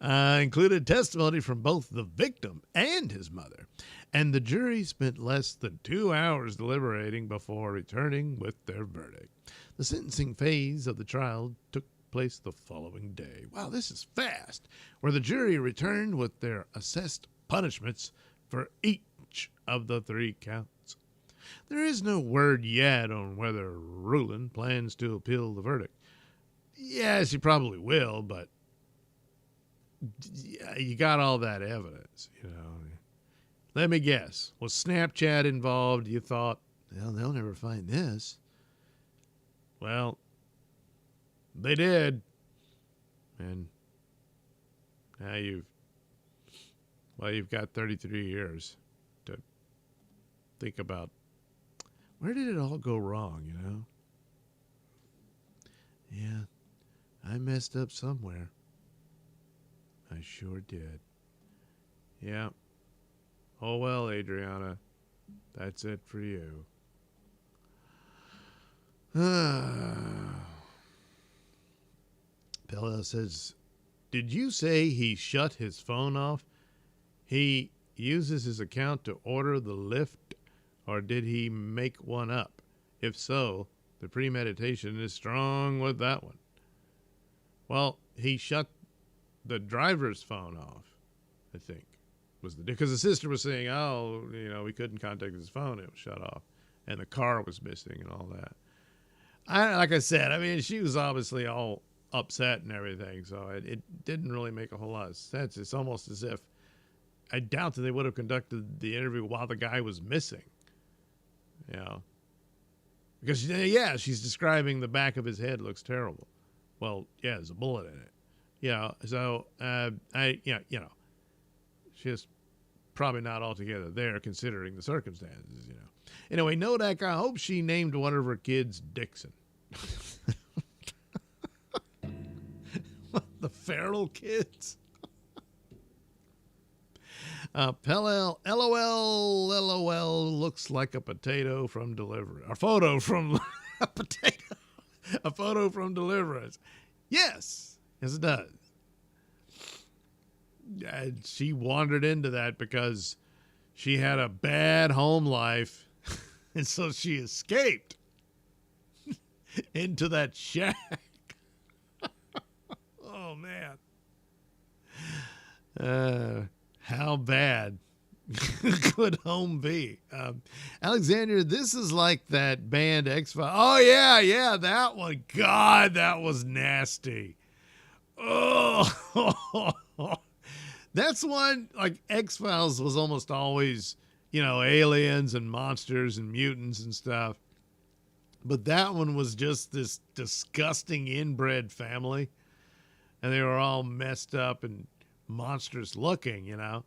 included testimony from both the victim and his mother, and the jury spent less than 2 hours deliberating before returning with their verdict. The sentencing phase of the trial took place the following day. Wow, this is fast, where the jury returned with their assessed punishments for each of the 3 counts. There is no word yet on whether Rulin plans to appeal the verdict. Yes, he probably will, but you got all that evidence, you know. Let me guess. Was Snapchat involved? You thought, well, they'll never find this. Well, they did. And now you've got 33 years to think about where did it all go wrong, you know? Yeah, I messed up somewhere. I sure did. Yeah. Oh, well, Adriana, that's it for you. Pella says, did you say he shut his phone off? He uses his account to order the lift, or did he make one up? If so, the premeditation is strong with that one. Well, he shut the driver's phone off, I think, because the sister was saying, oh, you know, we couldn't contact his phone, it was shut off, and the car was missing and all that. Like I said, I mean, she was obviously all upset and everything, so it didn't really make a whole lot of sense. It's almost as if I doubt that they would have conducted the interview while the guy was missing, you know, because she's describing the back of his head looks terrible. Well, yeah, there's a bullet in it. So she's probably not altogether there considering the circumstances, you know. Anyway, Nodak, I hope she named one of her kids Dixon. The feral kids. Pellel, LOL looks like a potato from Deliverance. A photo from a potato. A photo from Deliverance. Yes, it does. And she wandered into that because she had a bad home life, and so she escaped into that shack. Oh, man. How bad could home be? Alexander, this is like that band X-Files. Oh, yeah, that one. God, that was nasty. Oh, that's one, like X-Files was almost always, aliens and monsters and mutants and stuff. But that one was just this disgusting inbred family. And they were all messed up and monstrous looking, And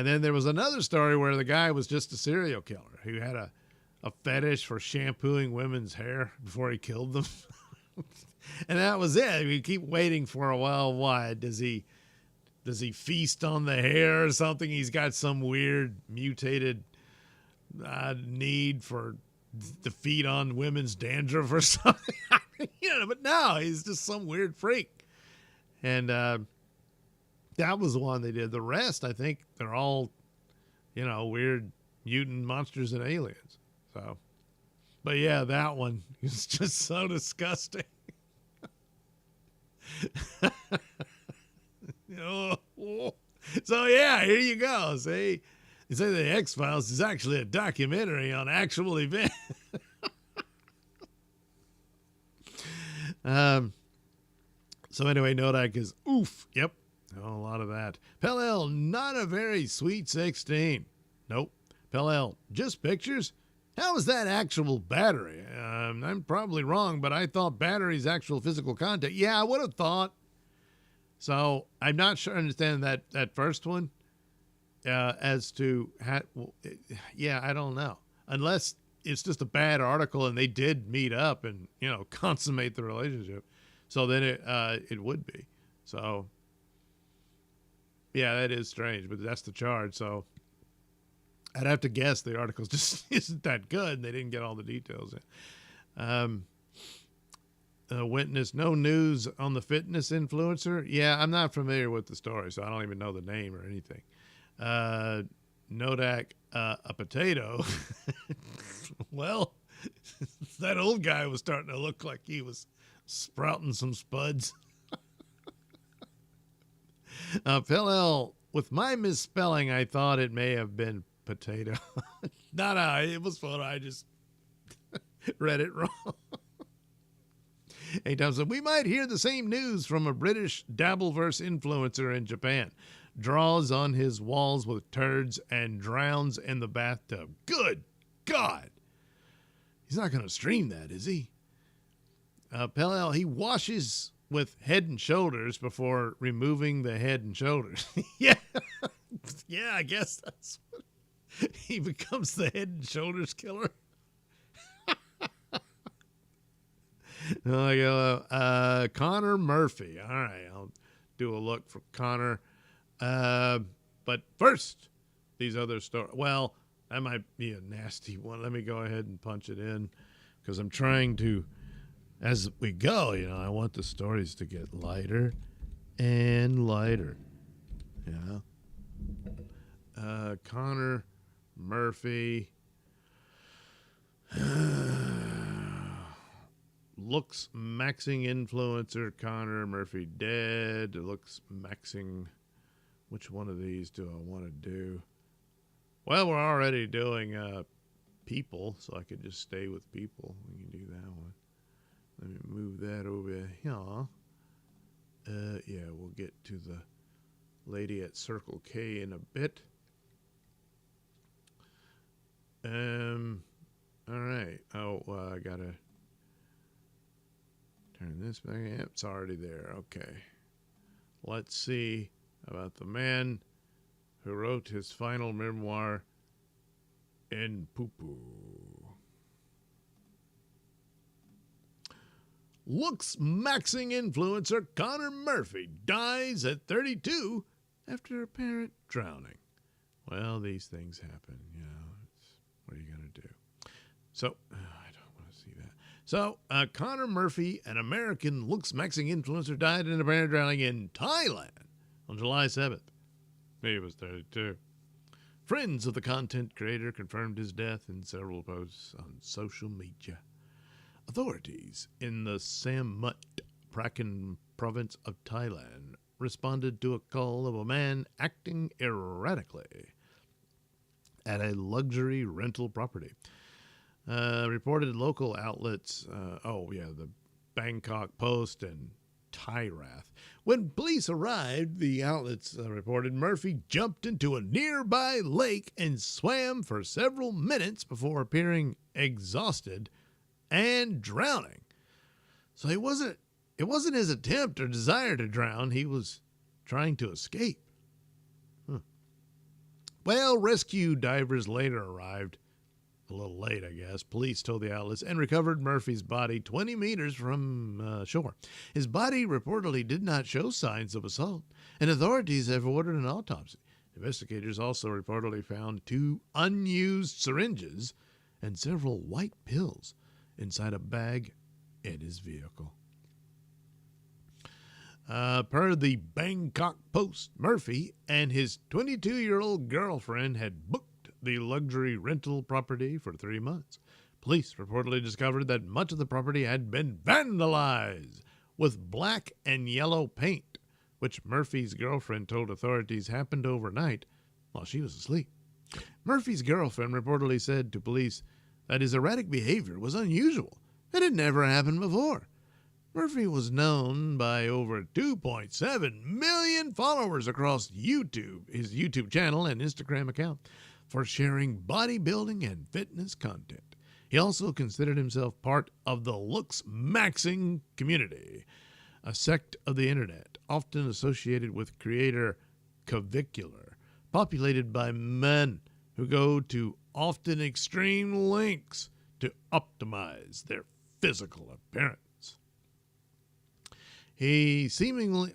then there was another story where the guy was just a serial killer who had a fetish for shampooing women's hair before he killed them. And that was it. We keep waiting for a while. Why? Does he feast on the hair or something? He's got some weird mutated need to feed on women's dandruff or something. But no, he's just some weird freak. And that was the one they did. The rest, I think, they're all, weird mutant monsters and aliens. So, but yeah, that one is just so disgusting. So yeah, here you go. See, they say the X-Files is actually a documentary on actual events. So anyway, Nodak is oof. Yep. Oh, a lot of that. Pell-El, not a very sweet 16. Nope. Pell-El, just pictures? How is that actual battery? I'm probably wrong, but I thought battery's actual physical contact. Yeah, I would have thought. So I'm not sure I understand that first one as to how, I don't know. Unless it's just a bad article and they did meet up and, consummate the relationship. So then it would be. So, yeah, that is strange, but that's the charge. So I'd have to guess the article just isn't that good, and they didn't get all the details in. Witness, no news on the fitness influencer. Yeah, I'm not familiar with the story, so I don't even know the name or anything. Nodak, a potato. Well, that old guy was starting to look like he was sprouting some spuds. Pell-El, with my misspelling, I thought it may have been potato. No, it was fun. I just read it wrong. Hey, Tom said, we might hear the same news from a British Dabbleverse influencer in Japan. Draws on his walls with turds and drowns in the bathtub. Good God. He's not going to stream that, is he? Pell-El, he washes with Head and Shoulders before removing the Head and Shoulders. Yeah. Yeah, I guess that's what he becomes the Head and Shoulders killer. Connor Murphy. All right, I'll do a look for Connor. But first, these other stories. Well, that might be a nasty one. Let me go ahead and punch it in because I'm trying to, as we go, I want the stories to get lighter and lighter. Connor Murphy. Looks maxing influencer Connor Murphy dead. Looks maxing. Which one of these do I want to do? Well, we're already doing people, so I could just stay with people. We can do that one. Let me move that over here. Yeah, we'll get to the lady at Circle K in a bit. All right. Oh, I gotta turn this back. Yep, it's already there. Okay. Let's see about the man who wrote his final memoir in poo-poo. Looks maxing influencer Connor Murphy dies at 32 after apparent drowning. Well, these things happen, what are you going to do? So, I don't want to see that. So, Connor Murphy, an American looks maxing influencer, died in apparent drowning in Thailand on July 7th. He was 32. Friends of the content creator confirmed his death in several posts on social media. Authorities in the Samut Prakan province of Thailand responded to a call of a man acting erratically at a luxury rental property. Reported local outlets, the Bangkok Post and Thai Wrath. When police arrived, the outlets reported Murphy jumped into a nearby lake and swam for several minutes before appearing exhausted and drowning. So it wasn't his attempt or desire to drown. He was trying to escape. Well, rescue divers later arrived. A little late, I guess. Police told the outlets and recovered Murphy's body 20 meters from shore. His body reportedly did not show signs of assault, and authorities have ordered an autopsy. Investigators also reportedly found 2 unused syringes and several white pills inside a bag in his vehicle. Per the Bangkok Post, Murphy and his 22-year-old girlfriend had booked the luxury rental property for 3 months. Police reportedly discovered that much of the property had been vandalized with black and yellow paint, which Murphy's girlfriend told authorities happened overnight while she was asleep. Murphy's girlfriend reportedly said to police that his erratic behavior was unusual and had never happened before. Murphy was known by over 2.7 million followers across YouTube, his YouTube channel and Instagram account, for sharing bodybuilding and fitness content. He also considered himself part of the looks maxing community, a sect of the internet often associated with creator Clavicular, populated by men who go to often extreme lengths to optimize their physical appearance. His seemingly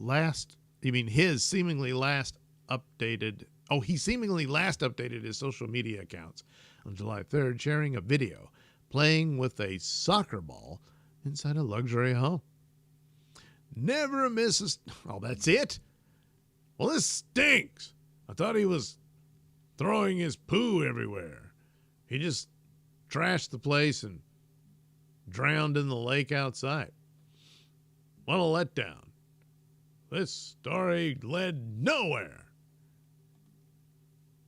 last updated his social media accounts on July 3rd, sharing a video playing with a soccer ball inside a luxury home. Never misses. Oh, that's it? Well, this stinks. I thought he was throwing his poo everywhere. He just trashed the place and drowned in the lake outside. What a letdown. This story led nowhere.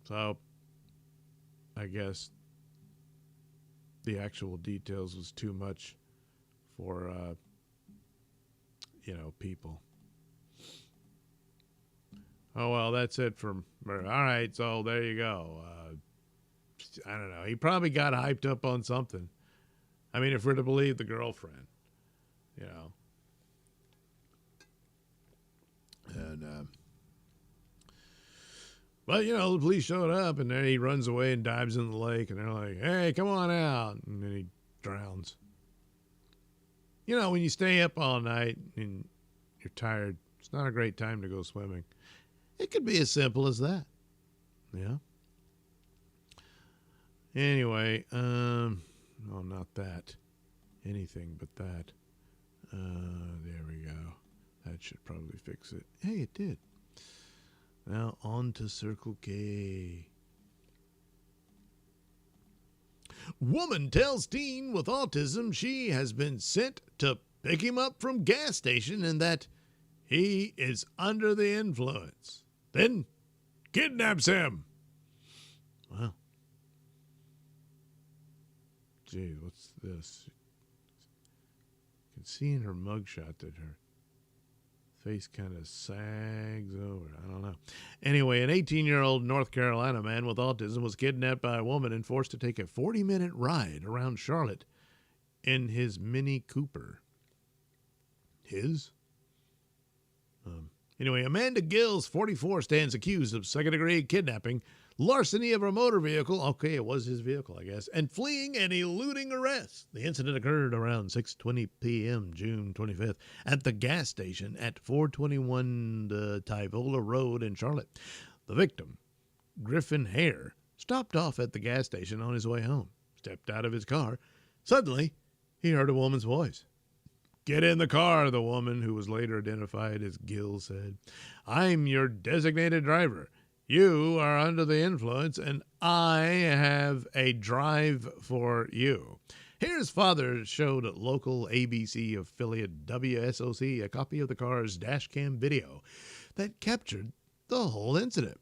So, I guess the actual details was too much for, people. Oh, well, that's it from Murray. All right, so there you go. I don't know. He probably got hyped up on something. I mean, if we're to believe the girlfriend, And, but, the police showed up, and then he runs away and dives in the lake, and they're like, hey, come on out. And then he drowns. When you stay up all night and you're tired, it's not a great time to go swimming. It could be as simple as that. Yeah. Anyway, no, not that. Anything but that. There we go. That should probably fix it. Hey, it did. Now on to Circle K. Woman tells teen with autism she has been sent to pick him up from gas station and that he is under the influence. Then kidnaps him. Wow. Gee, what's this? You can see in her mugshot that her face kind of sags over. I don't know. Anyway, an 18-year-old North Carolina man with autism was kidnapped by a woman and forced to take a 40-minute ride around Charlotte in his Mini Cooper. His? Anyway, Amanda Gills, 44, stands accused of second-degree kidnapping, larceny of a motor vehicle, okay, it was his vehicle, I guess, and fleeing and eluding arrest. The incident occurred around 6:20 p.m., June 25th, at the gas station at 421 Tyvola Road in Charlotte. The victim, Griffin Hare, stopped off at the gas station on his way home, stepped out of his car. Suddenly, he heard a woman's voice. Get in the car, the woman, who was later identified as Gill, said. I'm your designated driver. You are under the influence, and I have a drive for you. Hare's father showed local ABC affiliate WSOC a copy of the car's dash cam video that captured the whole incident.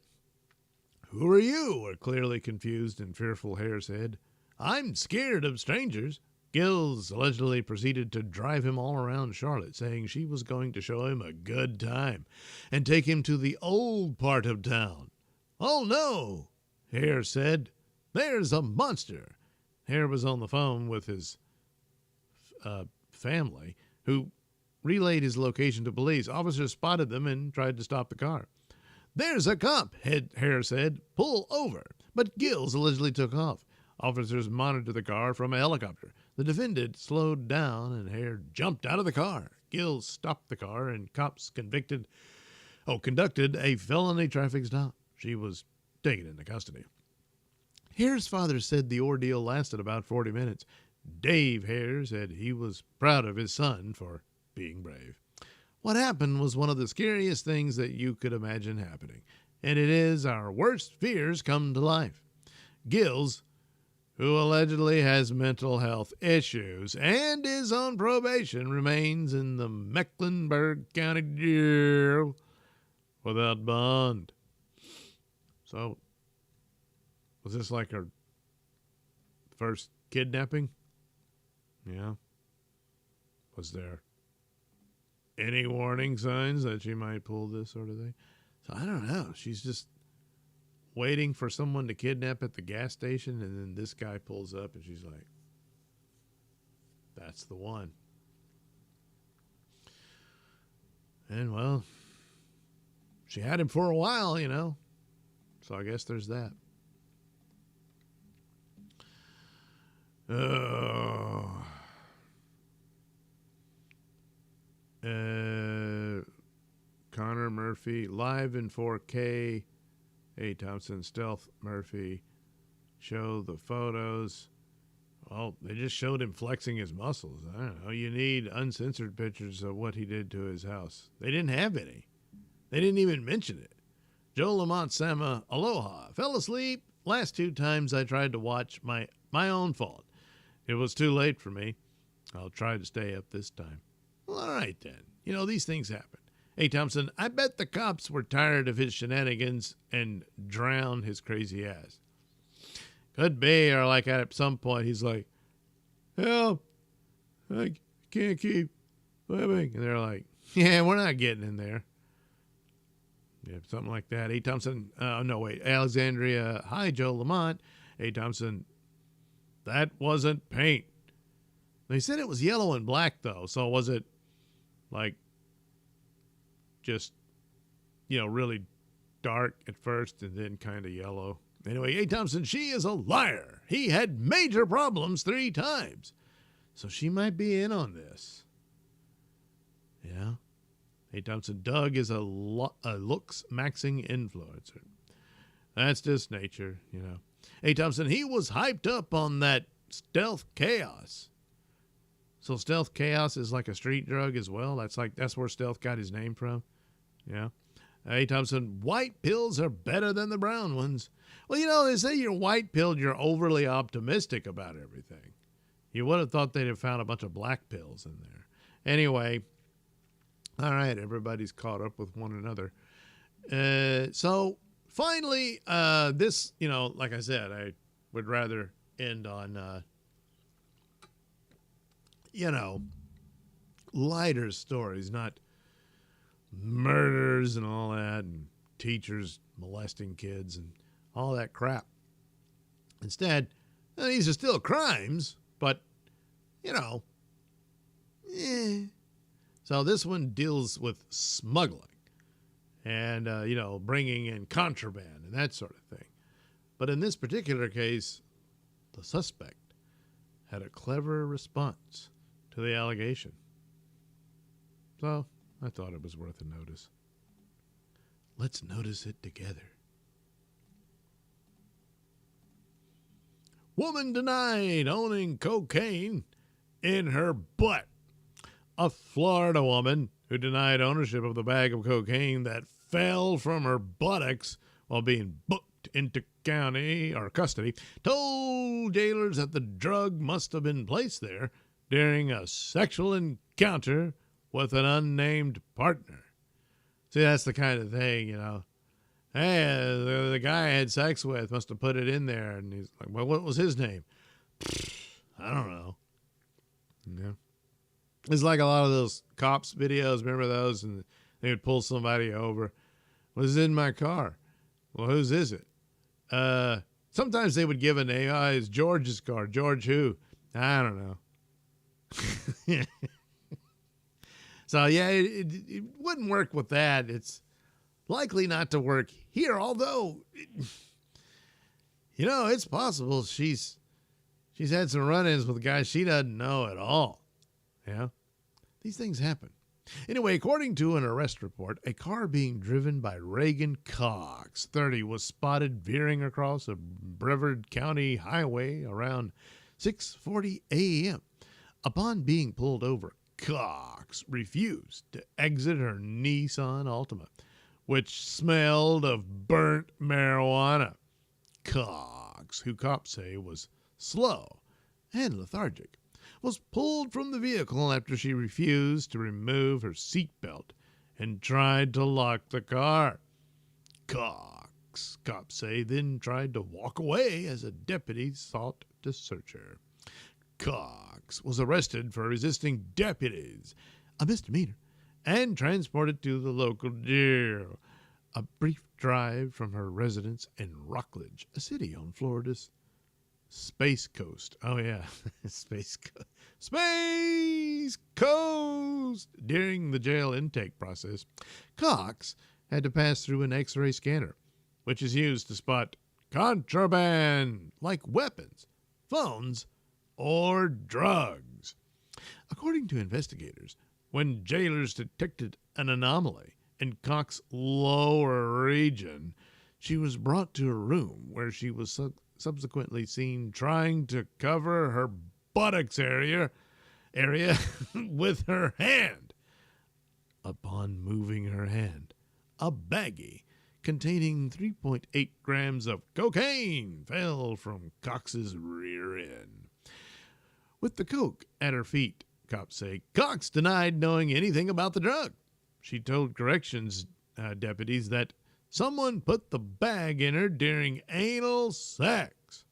Who are you? A clearly confused and fearful hare said. I'm scared of strangers. Gills allegedly proceeded to drive him all around Charlotte, saying she was going to show him a good time and take him to the old part of town. Oh no, Hare said. There's a monster. Hare was on the phone with his family, who relayed his location to police. Officers spotted them and tried to stop the car. There's a cop, Hare said. Pull over. But Gills allegedly took off. Officers monitored the car from a helicopter. The defendant slowed down and Hare jumped out of the car. Gills stopped the car and cops conducted a felony traffic stop. She was taken into custody. Hare's father said the ordeal lasted about 40 minutes. Dave Hare said he was proud of his son for being brave. What happened was one of the scariest things that you could imagine happening, and it is our worst fears come to life. Gills, who allegedly has mental health issues and is on probation, remains in the Mecklenburg County Jail without bond. So, was this like her first kidnapping? Yeah. Was there any warning signs that she might pull this sort of thing? So I don't know. She's just waiting for someone to kidnap at the gas station, and then this guy pulls up and she's like, that's the one. And well, she had him for a while, you know. So I guess there's that. Connor Murphy, live in 4K. A. Thompson, Stealth Murphy, show the photos. Well, they just showed him flexing his muscles. I don't know. You need uncensored pictures of what he did to his house. They didn't have any. They didn't even mention it. Joe Lamont Sama, aloha. Fell asleep last 2 times I tried to watch. My own fault. It was too late for me. I'll try to stay up this time. Well, all right then. You know, these things happen. Hey, Thompson, I bet the cops were tired of his shenanigans and drowned his crazy ass. Could be, or like at some point he's like, help, I can't keep living. And they're like, yeah, we're not getting in there. Yeah, something like that. Hey, Thompson, Alexandria, hi, Joe Lamont. Hey, Thompson, that wasn't paint. They said it was yellow and black, though. So was it like just, really dark at first and then kind of yellow? Anyway, A. Thompson, she is a liar. He had major problems 3 times. So she might be in on this. Yeah. A. Thompson, Doug is a looks-maxing influencer. That's just nature, A. Thompson, he was hyped up on that Stealth Chaos. So Stealth Chaos is like a street drug as well? That's where Stealth got his name from? Yeah. A. Thompson, white pills are better than the brown ones. Well, they say you're white-pilled, you're overly optimistic about everything. You would have thought they'd have found a bunch of black pills in there. Anyway, all right, everybody's caught up with one another. So, finally, this, like I said, I would rather end on, lighter stories, not murders and all that, and teachers molesting kids and all that crap. Instead, these are still crimes, but, So this one deals with smuggling and, bringing in contraband and that sort of thing. But in this particular case, the suspect had a clever response to the allegation. So I thought it was worth a notice. Let's notice it together. Woman denied owning cocaine in her butt. A Florida woman who denied ownership of the bag of cocaine that fell from her buttocks while being booked into custody told jailers that the drug must have been placed there during a sexual encounter with an unnamed partner. See, that's the kind of thing, Hey, the guy I had sex with must have put it in there. And he's like, well, what was his name? I don't know. Yeah. It's like a lot of those cops videos. Remember those? And they would pull somebody over. What is in my car? Well, whose is it? Sometimes they would give a name. Oh, it's George's car. George who? I don't know. So, yeah, it wouldn't work with that. It's likely not to work here, although, it's possible she's had some run-ins with guys she doesn't know at all. Yeah, these things happen. Anyway, according to an arrest report, a car being driven by Reagan Cox, 30, was spotted veering across a Brevard County highway around 6:40 a.m. Upon being pulled over, Cox refused to exit her Nissan Altima, which smelled of burnt marijuana. Cox, who cops say was slow and lethargic, was pulled from the vehicle after she refused to remove her seatbelt and tried to lock the car. Cox, cops say, then tried to walk away as a deputy sought to search her. Cox was arrested for resisting deputies, a misdemeanor, and transported to the local jail. A brief drive from her residence in Rockledge, a city on Florida's Space Coast. Oh, yeah, Space Coast! During the jail intake process, Cox had to pass through an X-ray scanner, which is used to spot contraband, like weapons, phones, or drugs. According to investigators, when jailers detected an anomaly in Cox's lower region, she was brought to a room where she was subsequently seen trying to cover her buttocks area with her hand. Upon moving her hand, a baggie containing 3.8 grams of cocaine fell from Cox's rear end. With the coke at her feet, cops say, Cox denied knowing anything about the drug. She told corrections deputies that someone put the bag in her during anal sex.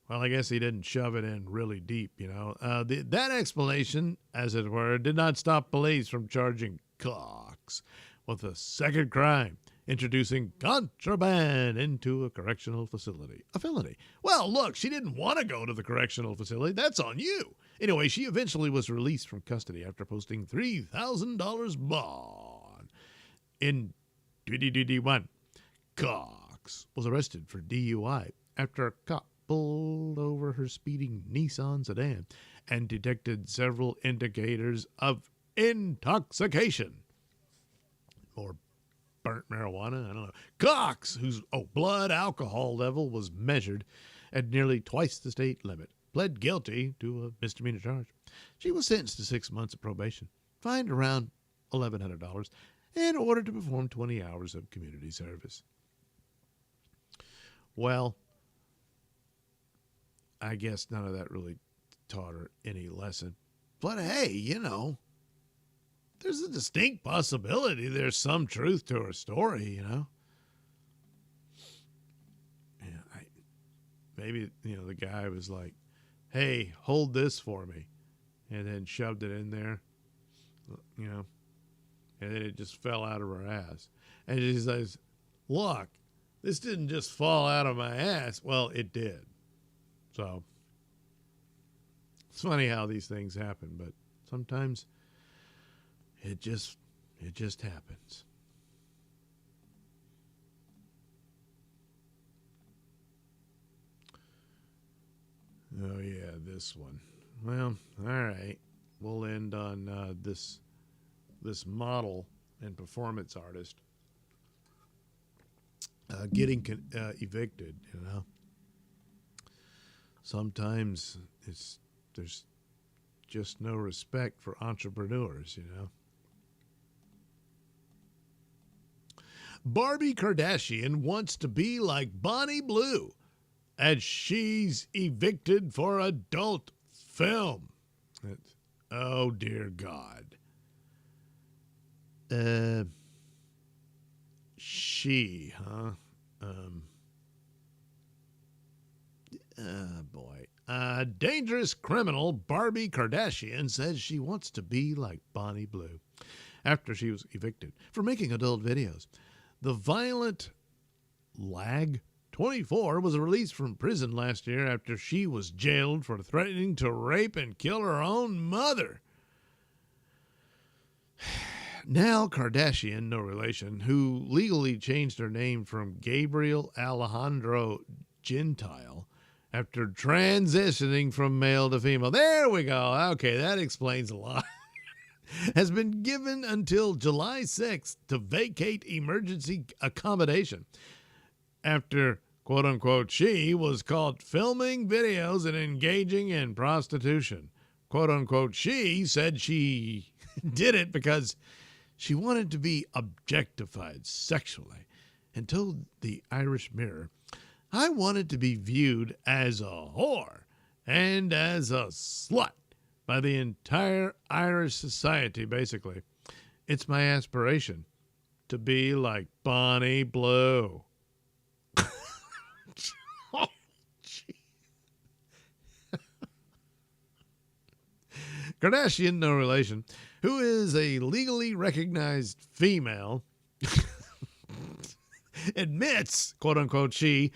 Well, I guess he didn't shove it in really deep, that explanation, as it were, did not stop police from charging Cox with a second crime, introducing contraband into a correctional facility. A felony. Well, look, she didn't want to go to the correctional facility. That's on you. Anyway, she eventually was released from custody after posting $3,000 bond. In 2021, Cox was arrested for DUI after a cop pulled over her speeding Nissan sedan and detected several indicators of intoxication. More burnt marijuana, I don't know. Cox, whose blood alcohol level was measured at nearly twice the state limit, pled guilty to a misdemeanor charge. She was sentenced to 6 months of probation, fined around $1,100, and ordered to perform 20 hours of community service. Well, I guess none of that really taught her any lesson. But hey, there's a distinct possibility there's some truth to her story, Yeah, maybe, the guy was like, hey, hold this for me, and then shoved it in there, and then it just fell out of her ass. And she says, look, this didn't just fall out of my ass. Well, it did. So, it's funny how these things happen, but sometimes it just happens. Oh yeah, this one. Well, all right. We'll end on this model and performance artist getting evicted. Sometimes there's just no respect for entrepreneurs. Barbie Kardashian wants to be like Bonnie Blue as she's evicted for adult film. Oh, dear God. she, huh? Boy. Dangerous criminal Barbie Kardashian says she wants to be like Bonnie Blue after she was evicted for making adult videos. The violent lag 24 was released from prison last year after she was jailed for threatening to rape and kill her own mother. Nell Kardashian, no relation, who legally changed her name from Gabriel Alejandro Gentile after transitioning from male to female. There we go. Okay, that explains a lot. Has been given until July 6th to vacate emergency accommodation after, quote unquote, she was caught filming videos and engaging in prostitution. Quote unquote, she said she did it because she wanted to be objectified sexually and told the Irish Mirror, I wanted to be viewed as a whore and as a slut by the entire Irish society, basically. It's my aspiration to be like Bonnie Blue. Oh, gee. Kardashian, no relation, who is a legally recognized female, admits, quote unquote, she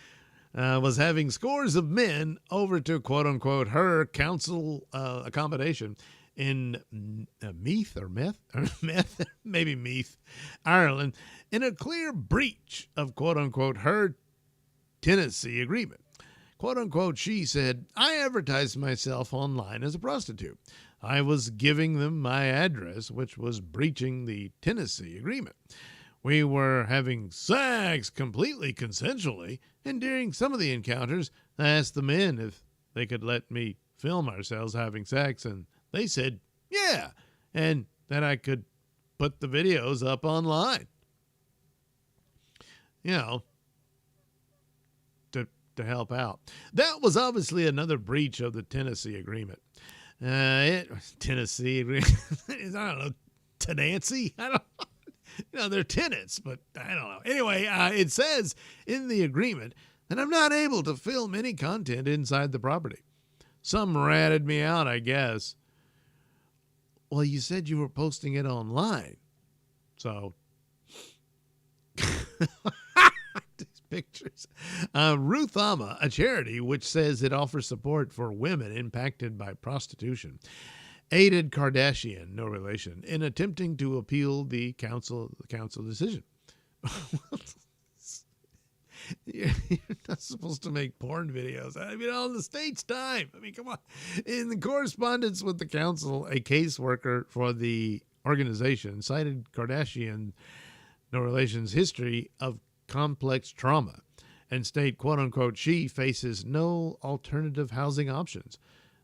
was having scores of men over to, quote unquote, her council accommodation in Meath, maybe Meath, Ireland, in a clear breach of, quote unquote, her tenancy agreement. Quote unquote, she said, I advertised myself online as a prostitute. I was giving them my address, which was breaching the tenancy agreement. We were having sex completely consensually, and during some of the encounters, I asked the men if they could let me film ourselves having sex, and they said, yeah, and that I could put the videos up online. You know, to help out. That was obviously another breach of the Tennessee agreement. Tennessee agreement, I don't know, tenancy? I don't know. You know, they're tenants, but I don't know. Anyway, it says in the agreement that I'm not able to film any content inside the property. Some ratted me out, I guess. Well, you said you were posting it online. So, these pictures. Ruth Amma, a charity which says it offers support for women impacted by prostitution, aided Kardashian, no relation, in attempting to appeal the council decision. You're not supposed to make porn videos. I mean, on the state's time. I mean, come on. In the correspondence with the council, a caseworker for the organization cited Kardashian, no relation's history of complex trauma and state, quote unquote, she faces no alternative housing options.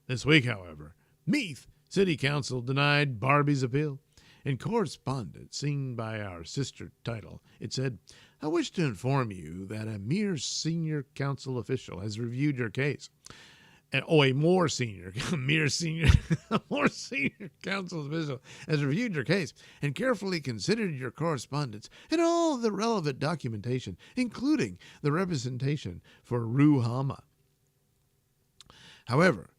This week, however, Meath City Council denied Barbie's appeal. In correspondence seen by our sister title, it said, I wish to inform you that a mere senior council official has reviewed your case. And, a more senior council official has reviewed your case and carefully considered your correspondence and all the relevant documentation, including the representation for Ruhama. However,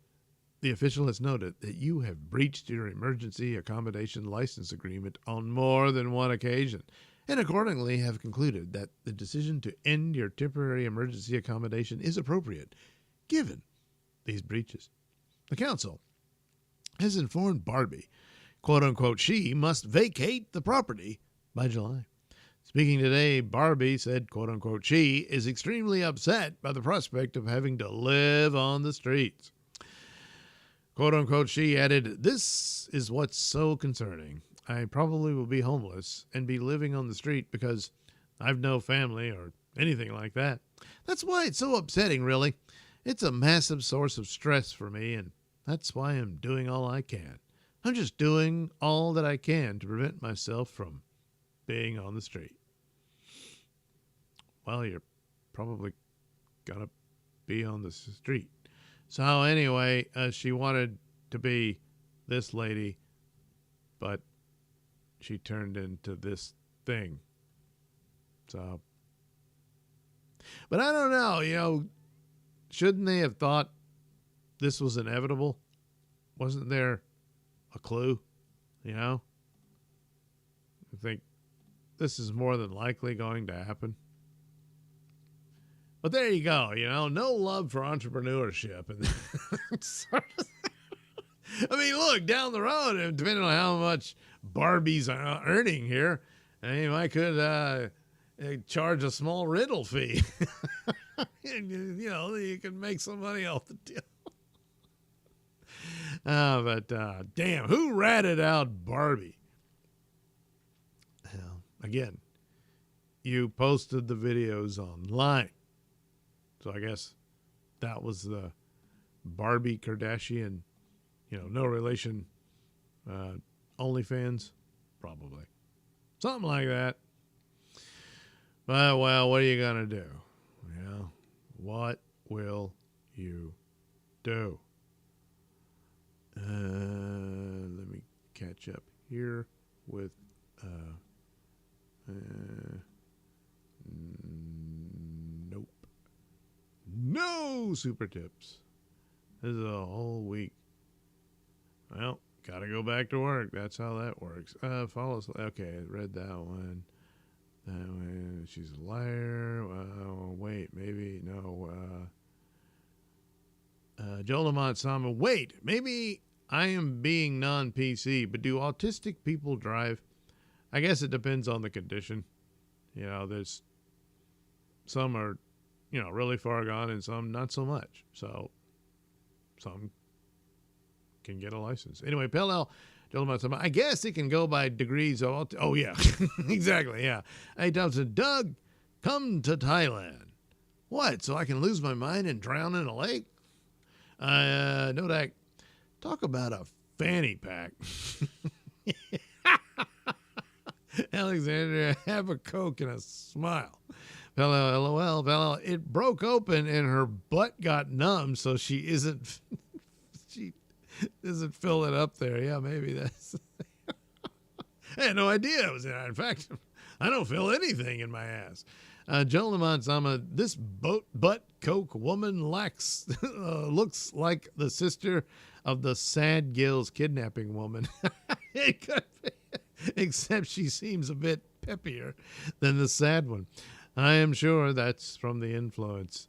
the official has noted that you have breached your emergency accommodation license agreement on more than one occasion, and accordingly have concluded that the decision to end your temporary emergency accommodation is appropriate, given these breaches. The council has informed Barbie, quote unquote, she must vacate the property by July. Speaking today, Barbie said, quote unquote, she is extremely upset by the prospect of having to live on the streets. Quote unquote, she added, this is what's so concerning. I probably will be homeless and be living on the street because I've no family or anything like that. That's why it's so upsetting, really. It's a massive source of stress for me, and that's why I'm doing all I can. I'm just doing all that I can to prevent myself from being on the street. Well, you're probably gonna be on the street. So anyway, she wanted to be this lady, but she turned into this thing. So, but I don't know, you know, shouldn't they have thought this was inevitable? Wasn't there a clue, you know? I think this is more than likely going to happen. But there you go, you know, no love for entrepreneurship. And I mean, look, down the road, depending on how much Barbie's earning here, I mean, I could charge a small rental fee. You know, you can make some money off the deal. But damn, who ratted out Barbie? Well, again, you posted the videos online. So I guess that was the Barbie Kardashian, you know, no relation, OnlyFans, probably. Something like that. But, well, what are you going to do? You know, what will you do? Let me catch up here with, nope. No super tips. This is a whole week. Well, gotta go back to work. That's how that works. Follow us. Okay, I read that one. That one. She's a liar. Wait, maybe no. Joel Lamont Sama. Wait, maybe I am being non-PC, but do autistic people drive? I guess it depends on the condition. You know, there's some are, you know, really far gone and some not so much. So some can get a license. Anyway, Pell I guess it can go by degrees of oh yeah, exactly, yeah. Hey, Thompson, Doug, come to Thailand. What? So I can lose my mind and drown in a lake? Nodak, talk about a fanny pack. Alexandria, have a Coke and a smile. Fellow, LOL, fellow, it broke open and her butt got numb, so she doesn't fill it up there. Yeah, maybe that's. I had no idea it was there. In fact, I don't feel anything in my ass. Joe Lamont Sama, this butt Coke woman looks like the sister of the Sad Gills kidnapping woman. It could be, except she seems a bit peppier than the sad one. I am sure that's from the influence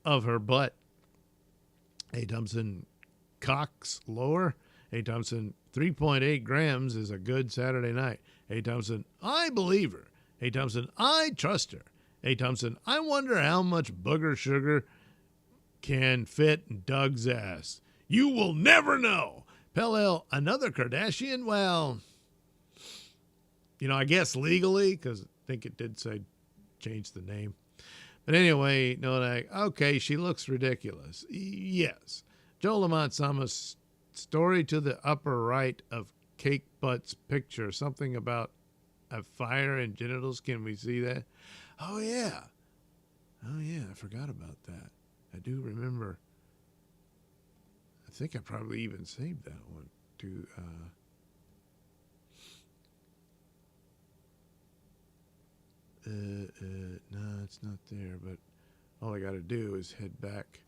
of her butt. Hey, Thompson, Cox lower. Hey, Thompson, 3.8 grams is a good Saturday night. Hey, Thompson, I believe her. Hey, Thompson, I trust her. Hey, Thompson, I wonder how much booger sugar can fit in Doug's ass. You will never know. Pell, another Kardashian? Well, you know, I guess legally, because I think it did say change the name. But anyway, okay, she looks ridiculous. Yes. Joe Lamont Sama's story to the upper right of Cake Butt's picture. Something about a fire and genitals. Can we see that? Oh, yeah. I forgot about that. I do remember. I think I probably even saved that one to... no, it's not there, but all I got to do is head back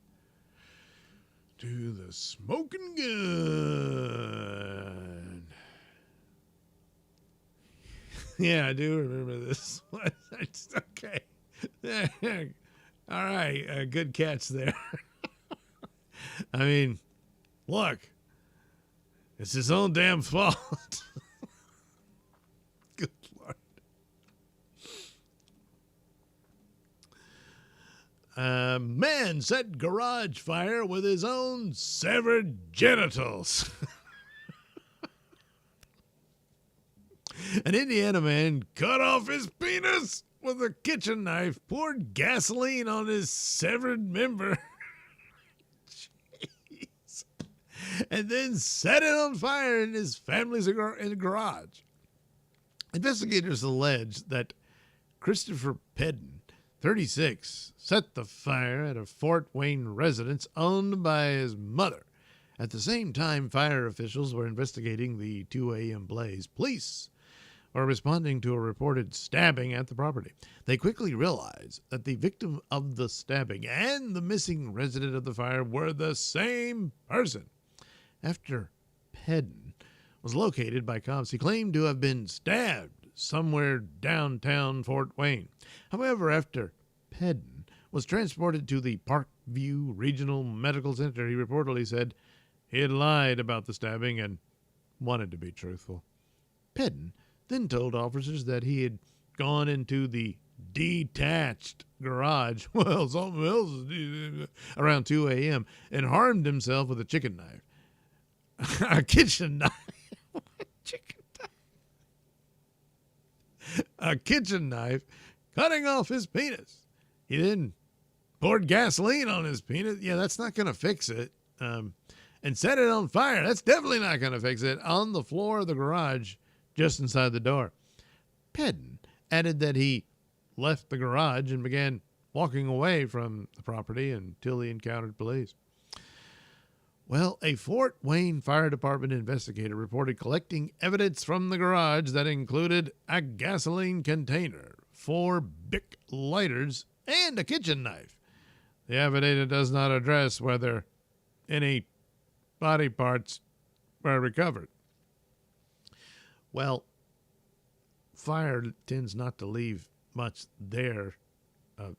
to the smoking gun. Yeah, I do remember this one. Okay. All right. Good catch there. I mean, look, it's his own damn fault. Good Lord. Man set garage fire with his own severed genitals. An Indiana man cut off his penis with a kitchen knife, poured gasoline on his severed member, jeez, and then set it on fire in his family's garage. Investigators allege that Christopher Pedden, 36, set the fire at a Fort Wayne residence owned by his mother. At the same time, fire officials were investigating the 2 a.m. blaze. Police were responding to a reported stabbing at the property. They quickly realized that the victim of the stabbing and the missing resident of the fire were the same person. After Pedden was located by cops, he claimed to have been stabbed somewhere downtown Fort Wayne. However, after Pedden was transported to the Parkview Regional Medical Center, he reportedly said he had lied about the stabbing and wanted to be truthful. Pedden then told officers that he had gone into the detached garage, well, something else, around 2 a.m. and harmed himself with a chicken knife. A kitchen knife. A kitchen knife cutting off his penis. He then poured gasoline on his penis. Yeah, that's not going to fix it. And set it on fire. That's definitely not going to fix it. On the floor of the garage, just inside the door. Pedden added that he left the garage and began walking away from the property until he encountered police. Well, a Fort Wayne Fire Department investigator reported collecting evidence from the garage that included a gasoline container, 4 Bic lighters, and a kitchen knife. The affidavit does not address whether any body parts were recovered. Well, fire tends not to leave much there,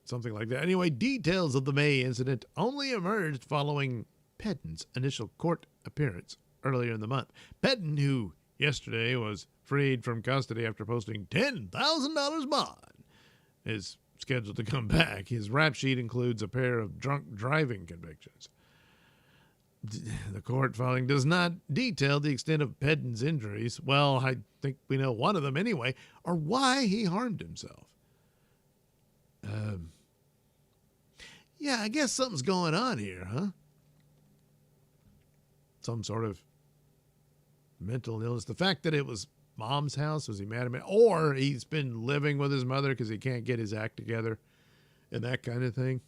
something like that. Anyway, details of the May incident only emerged following Pedden's initial court appearance earlier in the month. Pedden, who yesterday was freed from custody after posting $10,000 bond, is scheduled to come back. His rap sheet includes a pair of drunk driving convictions. The court filing does not detail the extent of Pedden's injuries. Well, I think we know one of them anyway, or why he harmed himself. Yeah, I guess something's going on here, huh? Some sort of mental illness. The fact that it was mom's house, was he mad at me? Or he's been living with his mother because he can't get his act together and that kind of thing.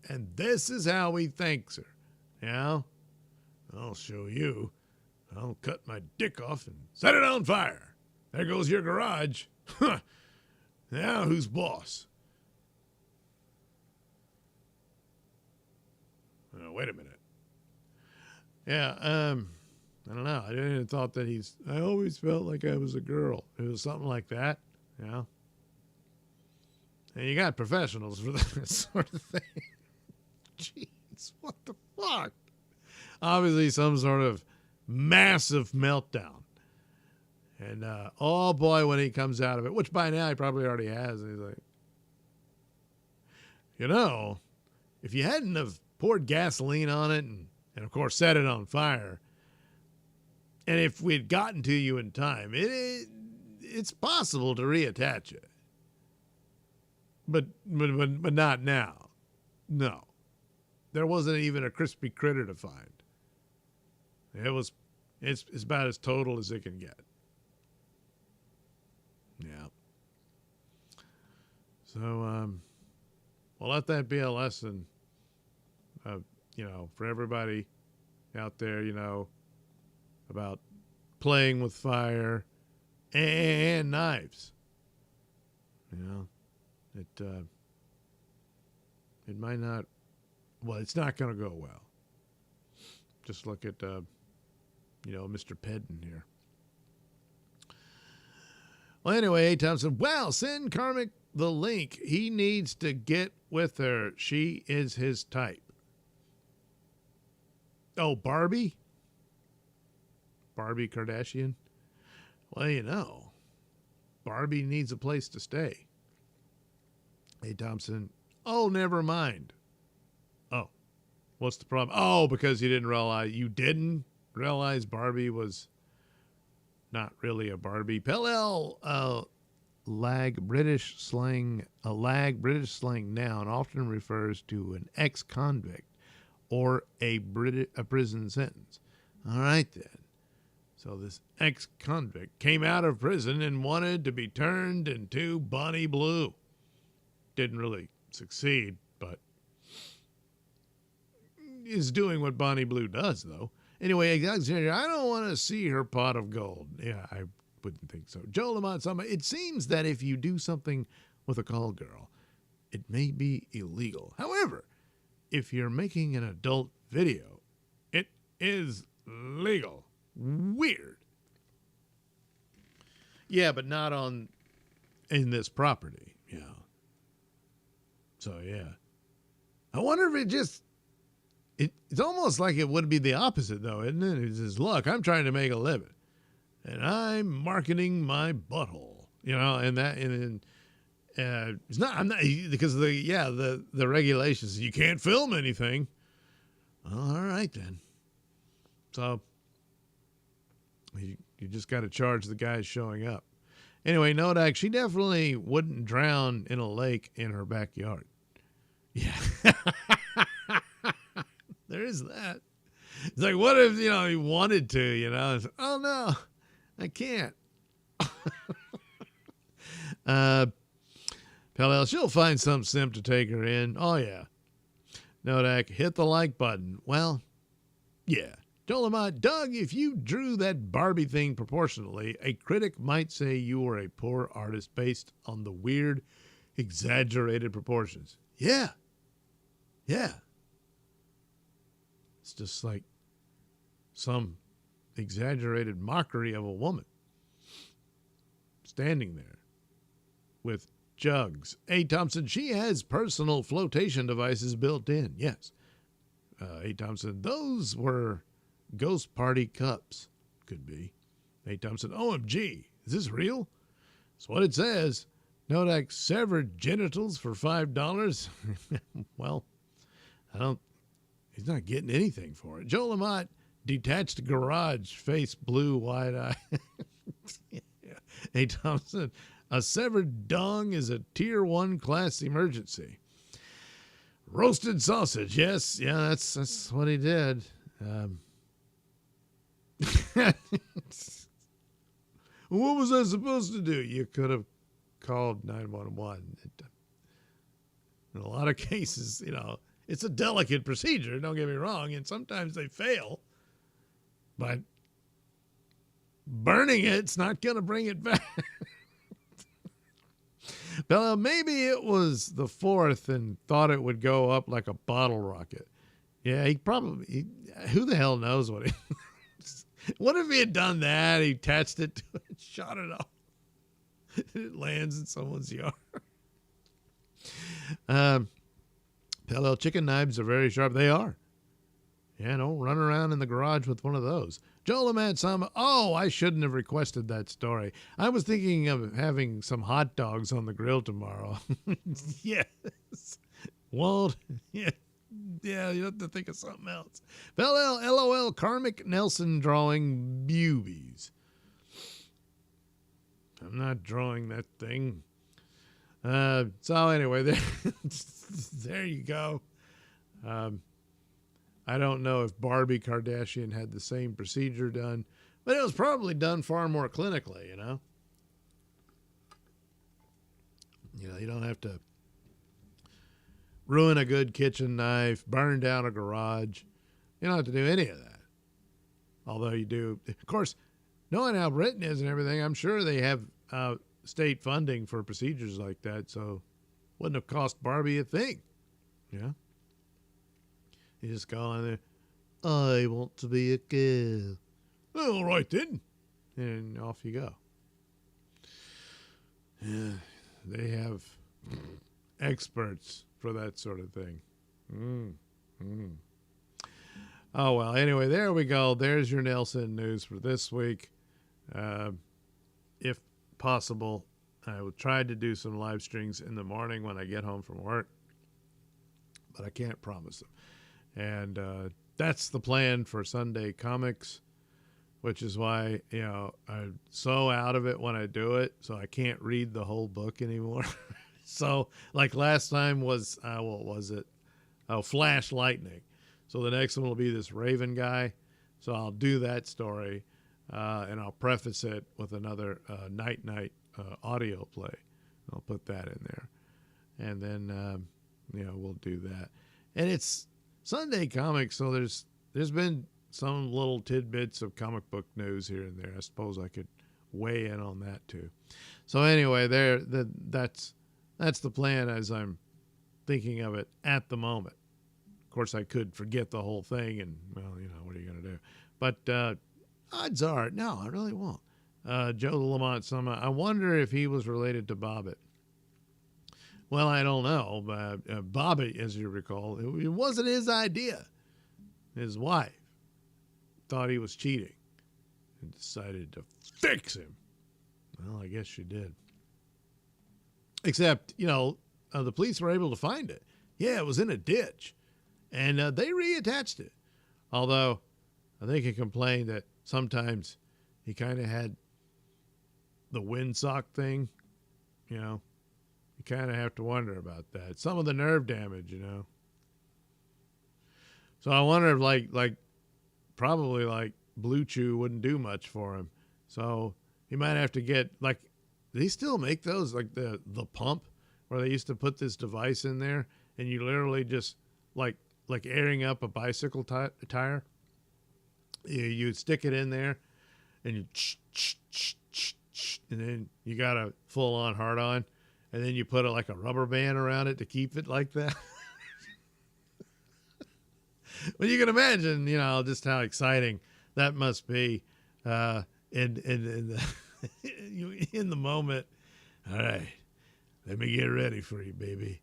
And this is how he thanks her. Yeah, I'll show you. I'll cut my dick off and set it on fire. There goes your garage. Now who's boss? Oh, wait a minute. Yeah, I don't know. I didn't thought that I always felt like I was a girl. It was something like that, you know. And you got professionals for that sort of thing. Jeez, what the fuck? Obviously some sort of massive meltdown. And, oh boy, when he comes out of it, which by now he probably already has, and he's like, you know, if you hadn't have poured gasoline on it and of course set it on fire, and if we'd gotten to you in time, it's possible to reattach it. But not now. No. There wasn't even a crispy critter to find. It's about as total as it can get. Yeah. So, well, let that be a lesson, for everybody out there, about playing with fire and knives. It might not, well, it's not going to go well. Just look at, Mr. Pedden here. Well, anyway, A. Thompson, wow, send Karmic the link. He needs to get with her. She is his type. Oh, Barbie? Barbie Kardashian? Well, Barbie needs a place to stay. A. Thompson, oh, never mind. Oh, what's the problem? Oh, because you didn't realize Barbie was not really a Barbie. Pellel, British slang noun often refers to an ex-convict or a prison sentence. All right, then. So this ex-convict came out of prison and wanted to be turned into Bonnie Blue. Didn't really succeed, but is doing what Bonnie Blue does, though. Anyway, Alexander, I don't want to see her pot of gold. Yeah, I wouldn't think so. Joe Lamont, it seems that if you do something with a call girl, it may be illegal. However, if you're making an adult video, it is legal. Weird. Yeah, but not in this property, you know. So, yeah. I wonder if it's almost like it would be the opposite, though, isn't it? It's just, look, I'm trying to make a living, and I'm marketing my butthole, you know, it's not, I'm not, because the regulations, you can't film anything. Well, all right, then. So, you just got to charge the guys showing up. Anyway, Nodak, she definitely wouldn't drown in a lake in her backyard. Yeah. There is that. It's like, what if, you know, he wanted to, you know? It's like, oh, no, I can't. Pell, she'll find some simp to take her in. Oh, yeah. Nodak, hit the like button. Well, yeah. Dolomite, Doug, if you drew that Barbie thing proportionally, a critic might say you were a poor artist based on the weird, exaggerated proportions. Yeah. Yeah. It's just like some exaggerated mockery of a woman standing there with jugs. A. Thompson, she has personal flotation devices built in. Yes. A. Thompson, those were ghost party cups. Could be. A. Thompson, OMG, is this real? That's what it says. Nodak, severed genitals for $5. Well, he's not getting anything for it. Joe Lamont, detached garage, face blue, wide eye. Yeah. A. Thompson, a severed dong is a tier 1 class emergency. Roasted sausage, yes. Yeah, that's what he did. What was I supposed to do? You could have called 911. In a lot of cases, you know, it's a delicate procedure, don't get me wrong, and sometimes they fail. But burning it's not going to bring it back. Well, maybe it was the 4th and thought it would go up like a bottle rocket. Yeah, who the hell knows what what if he had done that? He attached it to it, shot it off. It lands in someone's yard. Pell chicken knives are very sharp. They are. Yeah, don't run around in the garage with one of those. Joel Amad Sama. Oh, I shouldn't have requested that story. I was thinking of having some hot dogs on the grill tomorrow. Yes. Won't. Yeah. Yeah, you have to think of something else. LOL, Karmic Nelson drawing boobies. I'm not drawing that thing. So anyway, there you go. I don't know if Barbie Kardashian had the same procedure done, but it was probably done far more clinically, you know? You know, you don't have to ruin a good kitchen knife, burn down a garage. You don't have to do any of that. Although you do. Of course, knowing how Britain is and everything, I'm sure they have state funding for procedures like that, so wouldn't have cost Barbie a thing. Yeah. You just go on there, I want to be a girl. All right then. And off you go. Yeah, they have experts for that sort of thing. Oh, well, anyway, there we go. There's your Nailsin news for this week. If possible, I will try to do some live streams in the morning when I get home from work, but I can't promise them. And that's the plan for Sunday Comics, which is why, you know, I'm so out of it when I do it, so I can't read the whole book anymore. So, like last time was, what was it? Oh, Flash Lightning. So the next one will be this Raven guy. So I'll do that story, and I'll preface it with another night audio play. I'll put that in there. And then, you know, we'll do that. And it's Sunday Comics, so there's been some little tidbits of comic book news here and there. I suppose I could weigh in on that too. So anyway, that's the plan as I'm thinking of it at the moment. Of course, I could forget the whole thing, and well, you know, what are you going to do? But odds are, no, I really won't. Joe Lamont Summer, I wonder if he was related to Bobbitt. Well, I don't know. Bobbitt, as you recall, it wasn't his idea. His wife thought he was cheating and decided to fix him. Well, I guess she did. Except, you know, the police were able to find it. Yeah, it was in a ditch. And they reattached it. Although, I think he complained that sometimes he kind of had the windsock thing, you know. You kind of have to wonder about that. Some of the nerve damage, you know. So I wonder if probably Blue Chew wouldn't do much for him. So he might have to get, do they still make those, like the pump where they used to put this device in there and you literally just like airing up a bicycle tire. You stick it in there and you and then you got a full on hard on. And then you put a rubber band around it to keep it like that. Well, you can imagine, you know, just how exciting that must be in the moment. All right, let me get ready for you, baby.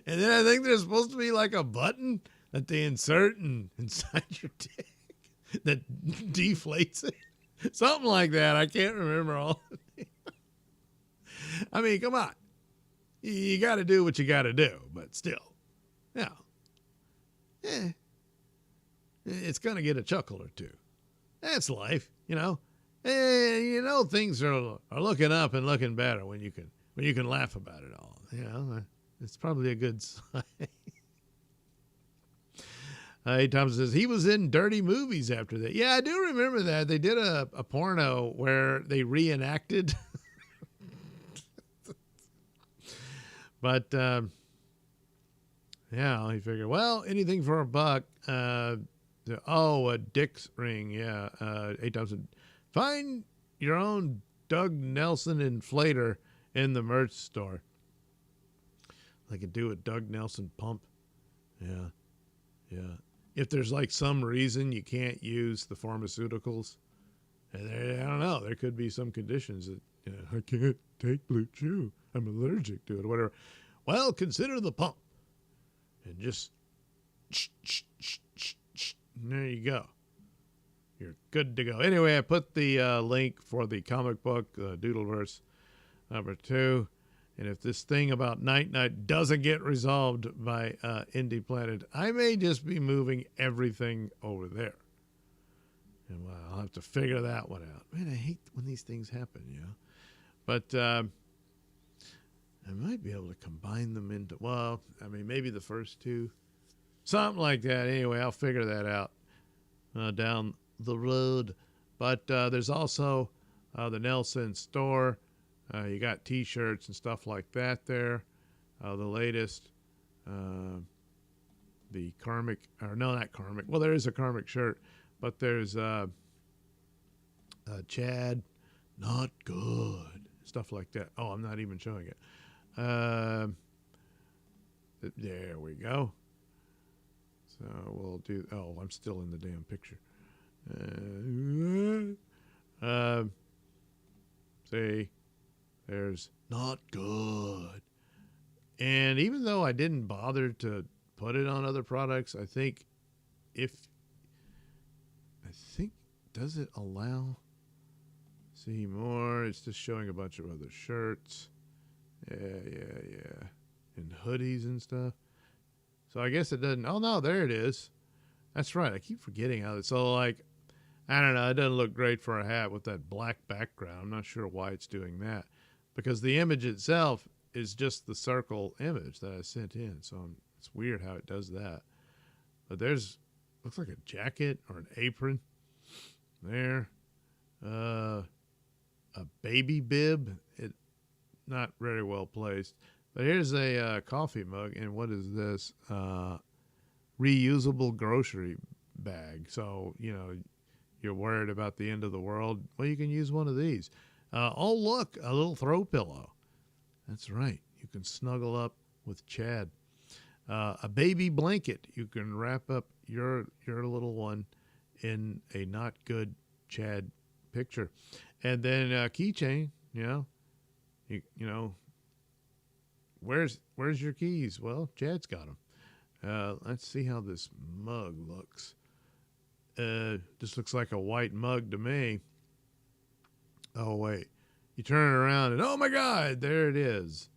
And then I think there's supposed to be like a button that they insert inside your dick that deflates it. Something like that. I can't remember all. I mean, come on. You got to do what you got to do, but still, yeah. It's going to get a chuckle or two. That's life, you know. You know, things are looking up and looking better when you can laugh about it all. You know, it's probably a good sign. Thompson says he was in dirty movies after that. Yeah, I do remember that. They did a porno where they reenacted. But, yeah, he figured, well, anything for a buck. A Dick's ring. Yeah. Thompson, find your own Doug Nelson inflator in the merch store. I could do a Doug Nelson pump. Yeah. Yeah. If there's some reason you can't use the pharmaceuticals, and I don't know, there could be some conditions that, you know, I can't take Blue Chew. I'm allergic to it or whatever. Well, consider the pump. And just, and there you go. You're good to go. Anyway, I put the link for the comic book, Doodleverse #2. And if this thing about Night Night doesn't get resolved by Indie Planet, I may just be moving everything over there. And well, I'll have to figure that one out. Man, I hate when these things happen, you know. But I might be able to combine them into, well, I mean, maybe the first two. Something like that. Anyway, I'll figure that out down the road. But there's also the Nailsin Store. You got T-shirts and stuff like that there. The latest, the Karmic, or no, not Karmic. Well, there is a Karmic shirt, but there's Chad, not good, stuff like that. Oh, I'm not even showing it. There we go. So we'll do, oh, I'm still in the damn picture. See. There's not good. And even though I didn't bother to put it on other products, I think does it allow see more? It's just showing a bunch of other shirts. Yeah. And hoodies and stuff. So I guess it doesn't. Oh no, there it is. That's right. I keep forgetting how it's so I don't know. It doesn't look great for a hat with that black background. I'm not sure why it's doing that. Because the image itself is just the circle image that I sent in. So it's weird how it does that. But looks like a jacket or an apron there. A baby bib. It not very well placed. But here's a coffee mug. And what is this? Reusable grocery bag. So, you're worried about the end of the world. Well, you can use one of these. Oh, look, a little throw pillow. That's right. You can snuggle up with Chad. A baby blanket. You can wrap up your little one in a not good Chad picture. And then a keychain, where's your keys? Well, Chad's got them. Let's see how this mug looks. This looks like a white mug to me. Oh, wait. You turn it around and, oh, my God, there it is.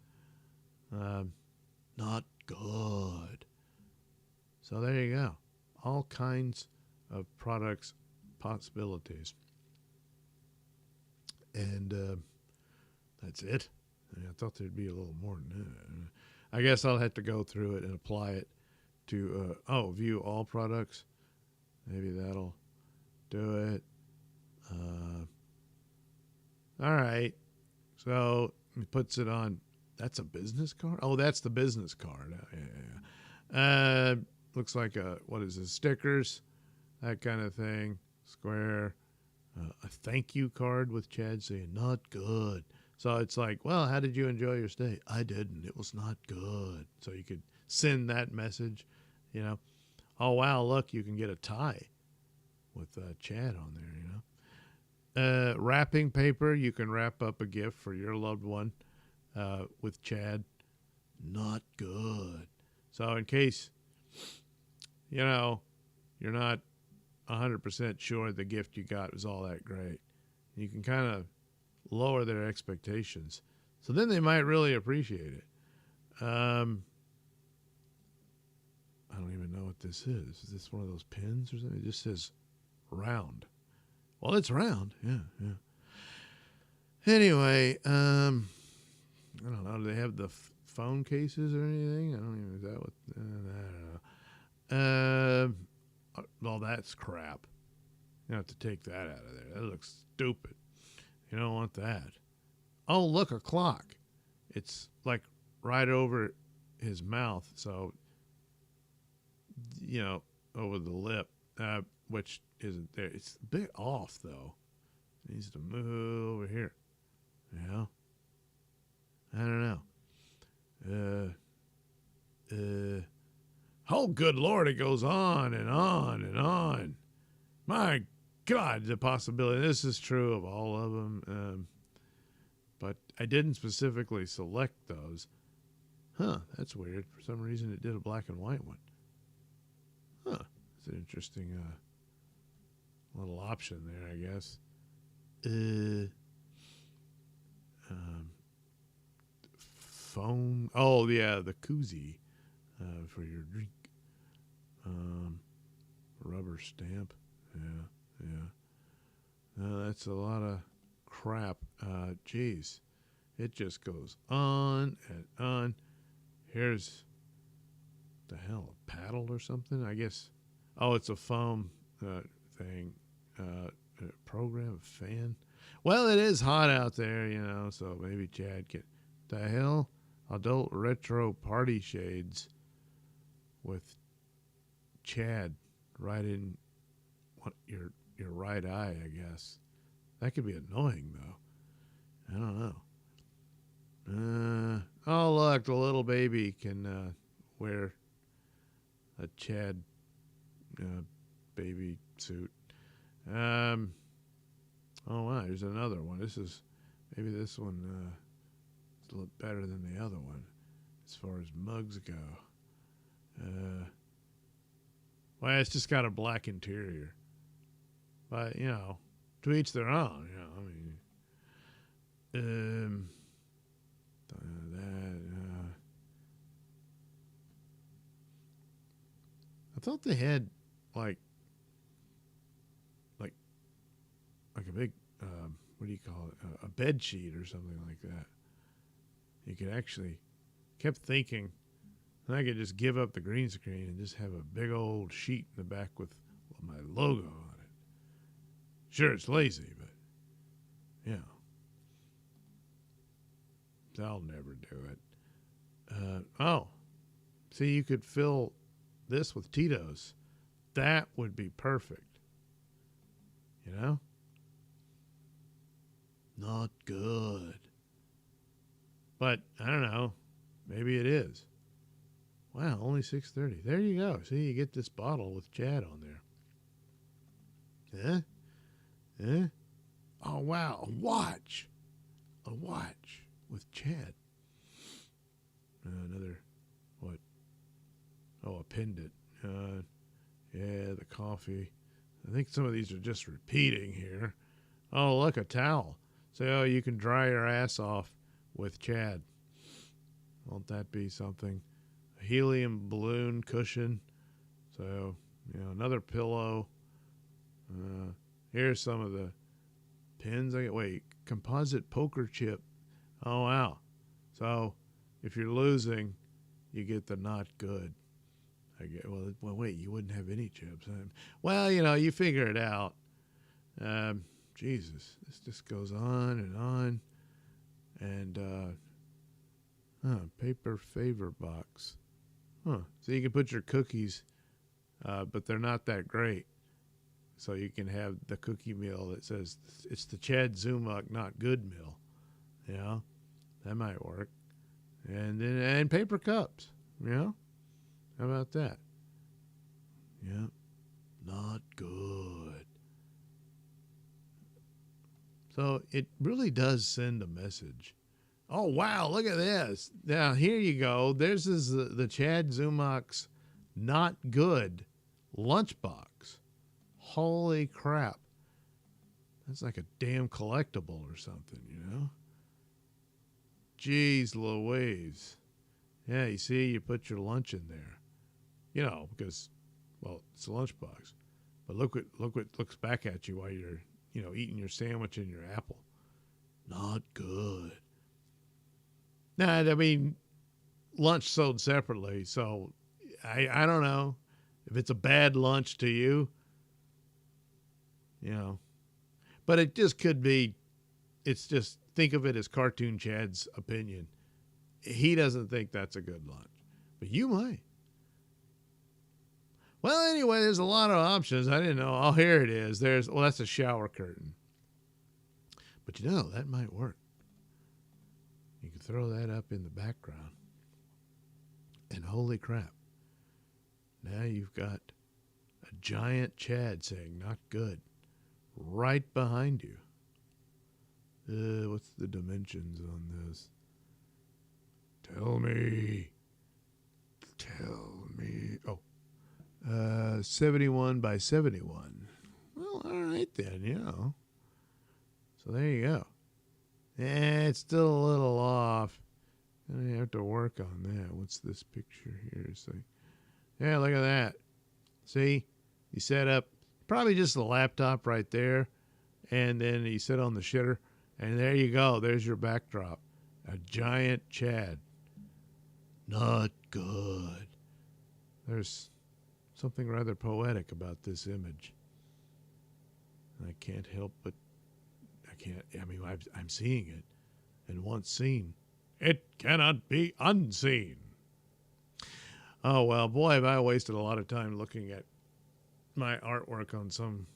Not good. So there you go. All kinds of products, possibilities. And that's it. I thought there'd be a little more than that. I guess I'll have to go through it and apply it to, view all products. Maybe that'll do it. All right. So he puts it on. That's a business card? Oh, that's the business card. Yeah. Looks like what is it? Stickers, that kind of thing. Square. A thank you card with Chad saying, not good. So it's like, well, how did you enjoy your stay? I didn't. It was not good. So you could send that message, Oh, wow, look, you can get a tie with Chad on there, wrapping paper, you can wrap up a gift for your loved one with Chad. Not good. So in case, you're not 100% sure the gift you got was all that great, you can kind of lower their expectations. So then they might really appreciate it. I don't even know what this is. Is this one of those pins or something? It just says round. Well, it's round. Yeah. Anyway, I don't know. Do they have the phone cases or anything? I don't even, is that what, I don't know. Well, that's crap. You have to take that out of there. That looks stupid. You don't want that. Oh, look, a clock. It's like right over his mouth. So, over the lip, which isn't there. It's a bit off, though. It needs to move over here. I don't know. Oh, good Lord, it goes on and on and on. My God, the possibility. This is true of all of them. But I didn't specifically select those. That's weird. For some reason, it did a black and white one. It's an interesting little option there, I guess. Foam. Oh, yeah, the koozie for your drink. Rubber stamp. Yeah. That's a lot of crap. Geez. It just goes on and on. Here's the hell, a paddle or something? I guess. Oh, it's a foam thing. Program, fan. Well, it is hot out there, so maybe Chad can. The hell? Adult retro party shades with Chad right in your right eye, I guess. That could be annoying, though. I don't know. Oh, look, the little baby can wear a Chad baby suit. Oh, wow, here's another one. Maybe this one is a little better than the other one as far as mugs go. Well, it's just got a black interior. But, to each their own, I thought they had like a big what do you call it, a bed sheet or something like that. You could actually, kept thinking, and I could just give up the green screen and just have a big old sheet in the back with my logo on it. Sure, it's lazy, but I'll never do it. See, you could fill this with Tito's. That would be perfect. You know? Not good. But I don't know. Maybe it is. Wow, only 6:30. There you go. See, you get this bottle with Chad on there. Eh? Oh, wow. A watch. A watch with Chad. Another, what? Oh, a pendant. Yeah, the coffee. I think some of these are just repeating here. Oh, look, a towel. So, you can dry your ass off with Chad. Won't that be something? A helium balloon cushion. So, another pillow. Here's some of the pins. Wait, composite poker chip. Oh, wow. So, if you're losing, you get the not good. Well, wait, you wouldn't have any chips. Well, you figure it out. Jesus, this just goes on and on. And, paper favor box. So you can put your cookies, but they're not that great. So you can have the cookie meal that says it's the Chad Zumach not good meal. That might work. And paper cups, How about that? Yeah, not good. So it really does send a message. Oh, wow, look at this. Now, here you go. There's the Chad Zumach's not good lunchbox. Holy crap. That's like a damn collectible or something, Jeez Louise. Yeah, you see, you put your lunch in there. Because, well, it's a lunchbox. But look what looks back at you while you're, eating your sandwich and your apple. Not good. Nah, I mean, lunch sold separately, so I don't know if it's a bad lunch to you, But it just could be, it's just, think of it as Cartoon Chad's opinion. He doesn't think that's a good lunch, but you might. Well, anyway, there's a lot of options. I didn't know. Oh, here it is. That's a shower curtain. But that might work. You can throw that up in the background. And holy crap. Now you've got a giant Chad saying not good right behind you. What's the dimensions on this? Tell me. Oh, 71 by 71. Well, all right then, So there you go. It's still a little off. I have to work on that. What's this picture here? It's like, yeah, look at that. See? You set up probably just a laptop right there, and then you sit on the shitter, and there you go. There's your backdrop. A giant Chad. Not good. There's something rather poetic about this image. I can't help but, I'm seeing it. And once seen, it cannot be unseen. Oh, well, boy, have I wasted a lot of time looking at my artwork on some,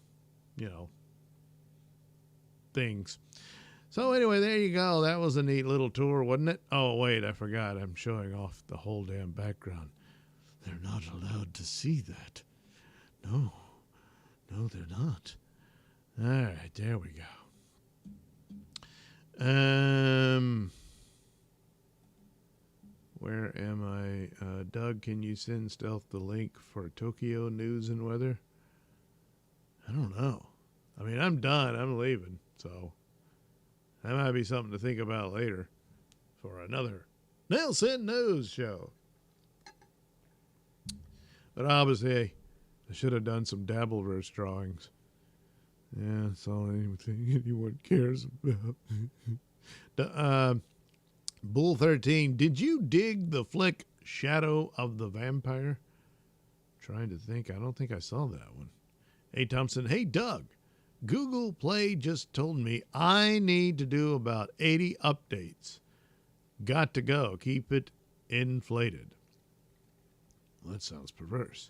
things. So anyway, there you go. That was a neat little tour, wasn't it? Oh, wait, I forgot. I'm showing off the whole damn background. They're not allowed to see that. No, they're not. All right, there we go. Where am I? Doug, can you send Stealth the link for Tokyo news and weather? I don't know. I'm done. I'm leaving. So that might be something to think about later for another Nailsin News Show. But obviously, I should have done some Dabbleverse drawings. Yeah, that's all anyone cares about. Bull 13, did you dig the flick Shadow of the Vampire? Trying to think. I don't think I saw that one. Hey, Thompson. Hey, Doug. Google Play just told me I need to do about 80 updates. Got to go. Keep it inflated. Well, that sounds perverse.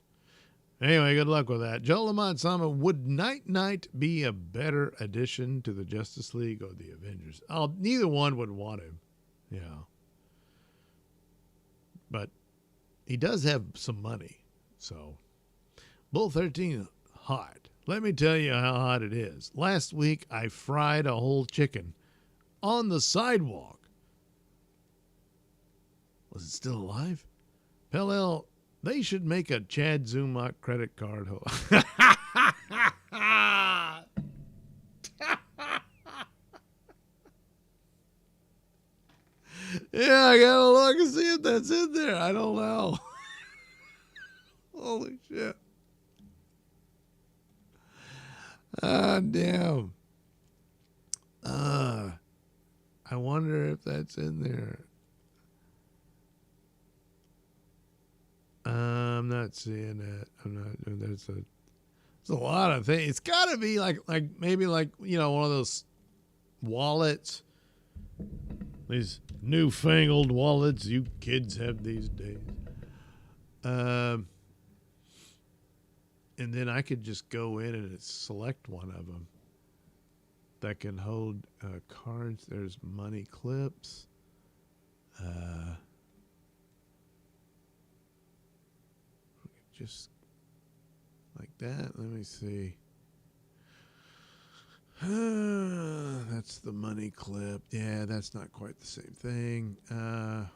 Anyway, good luck with that. Joe Lamont Sama, would Night Knight be a better addition to the Justice League or the Avengers? Oh, neither one would want him. Yeah. But he does have some money. So, Bull 13, hot. Let me tell you how hot it is. Last week, I fried a whole chicken on the sidewalk. Was it still alive? Pell, they should make a Chad Zumach credit card. Yeah, I gotta look and see if that's in there. I don't know. Holy shit. Ah, damn. I wonder if that's in there. I'm not seeing it. I'm not. There's a lot of things. It's got to be like maybe like, you know, one of those wallets. These newfangled wallets you kids have these days. And then I could just go in and select one of them that can hold cards. There's money clips. Just like that. Let me see. That's the money clip. Yeah, that's not quite the same thing. No.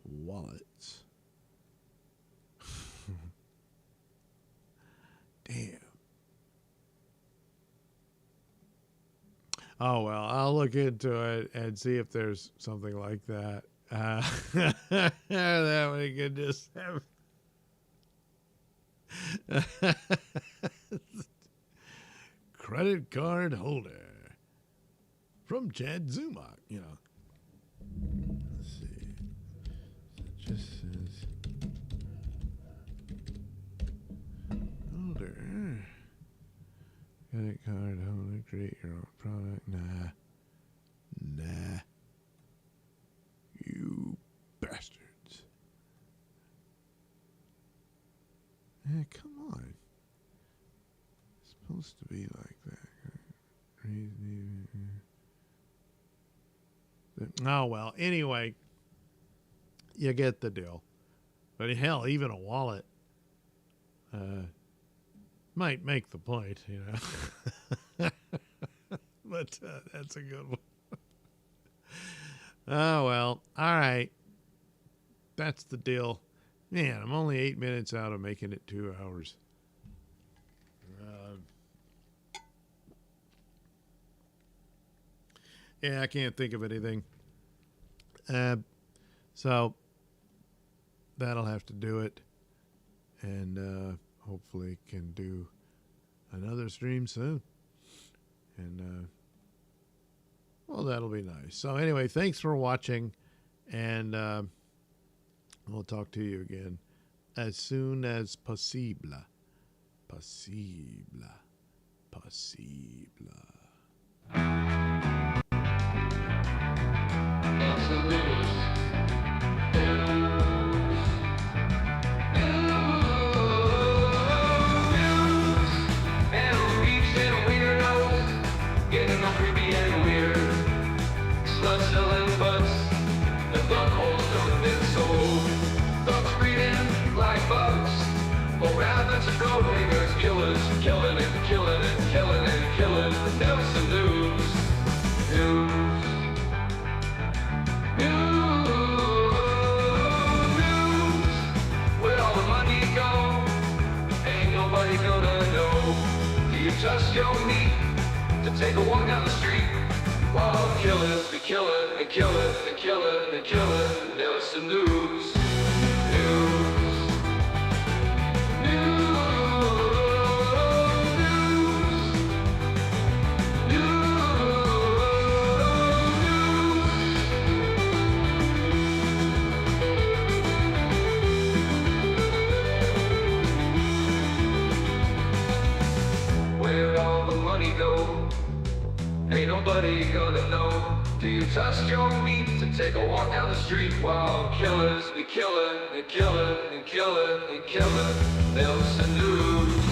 Wallets. Damn. Oh, well, I'll look into it and see if there's something like that. That we could just have credit card holder from Chad Zumach, you know. Let's see. It just says holder. Credit card holder, create your own product. Nah. You bastards. Yeah, come on. It's supposed to be like that. Oh, well. Anyway, you get the deal. But hell, even a wallet might make the point, you know. But that's a good one. Oh, well. All right. That's the deal. Man, I'm only 8 minutes out of making it 2 hours. Yeah, I can't think of anything. So that'll have to do it. And hopefully can do another stream soon. And well, that'll be nice. So anyway, thanks for watching, and we'll talk to you again as soon as possible. Possible. Selling butts and bug holes don't been sold. Thugs breeding like bugs. For rabbits and gold diggers, killers, killing and killing and killing and killing. Nailsin News. Where all the money go? Ain't nobody gonna know. Do you trust your meat to take a walk down the street? While killers, we kill it, and kill it, and kill it, and kill it. Nailsin News. Where all the money go? Ain't nobody nobody gonna know. Do you trust your meat to take a walk down the street while killers be killing and killing and killing and killing? Nailsin News.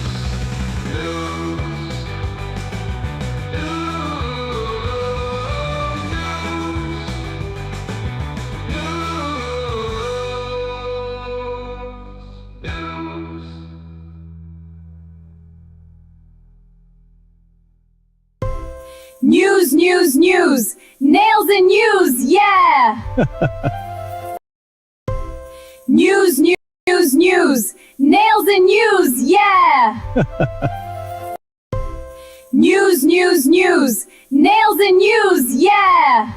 News, news, news! Nailsin News, yeah! News, news, news! Nailsin News, yeah! News, news, news! Nailsin News, yeah!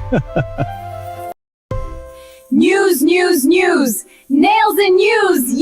News, news, news! Nailsin News,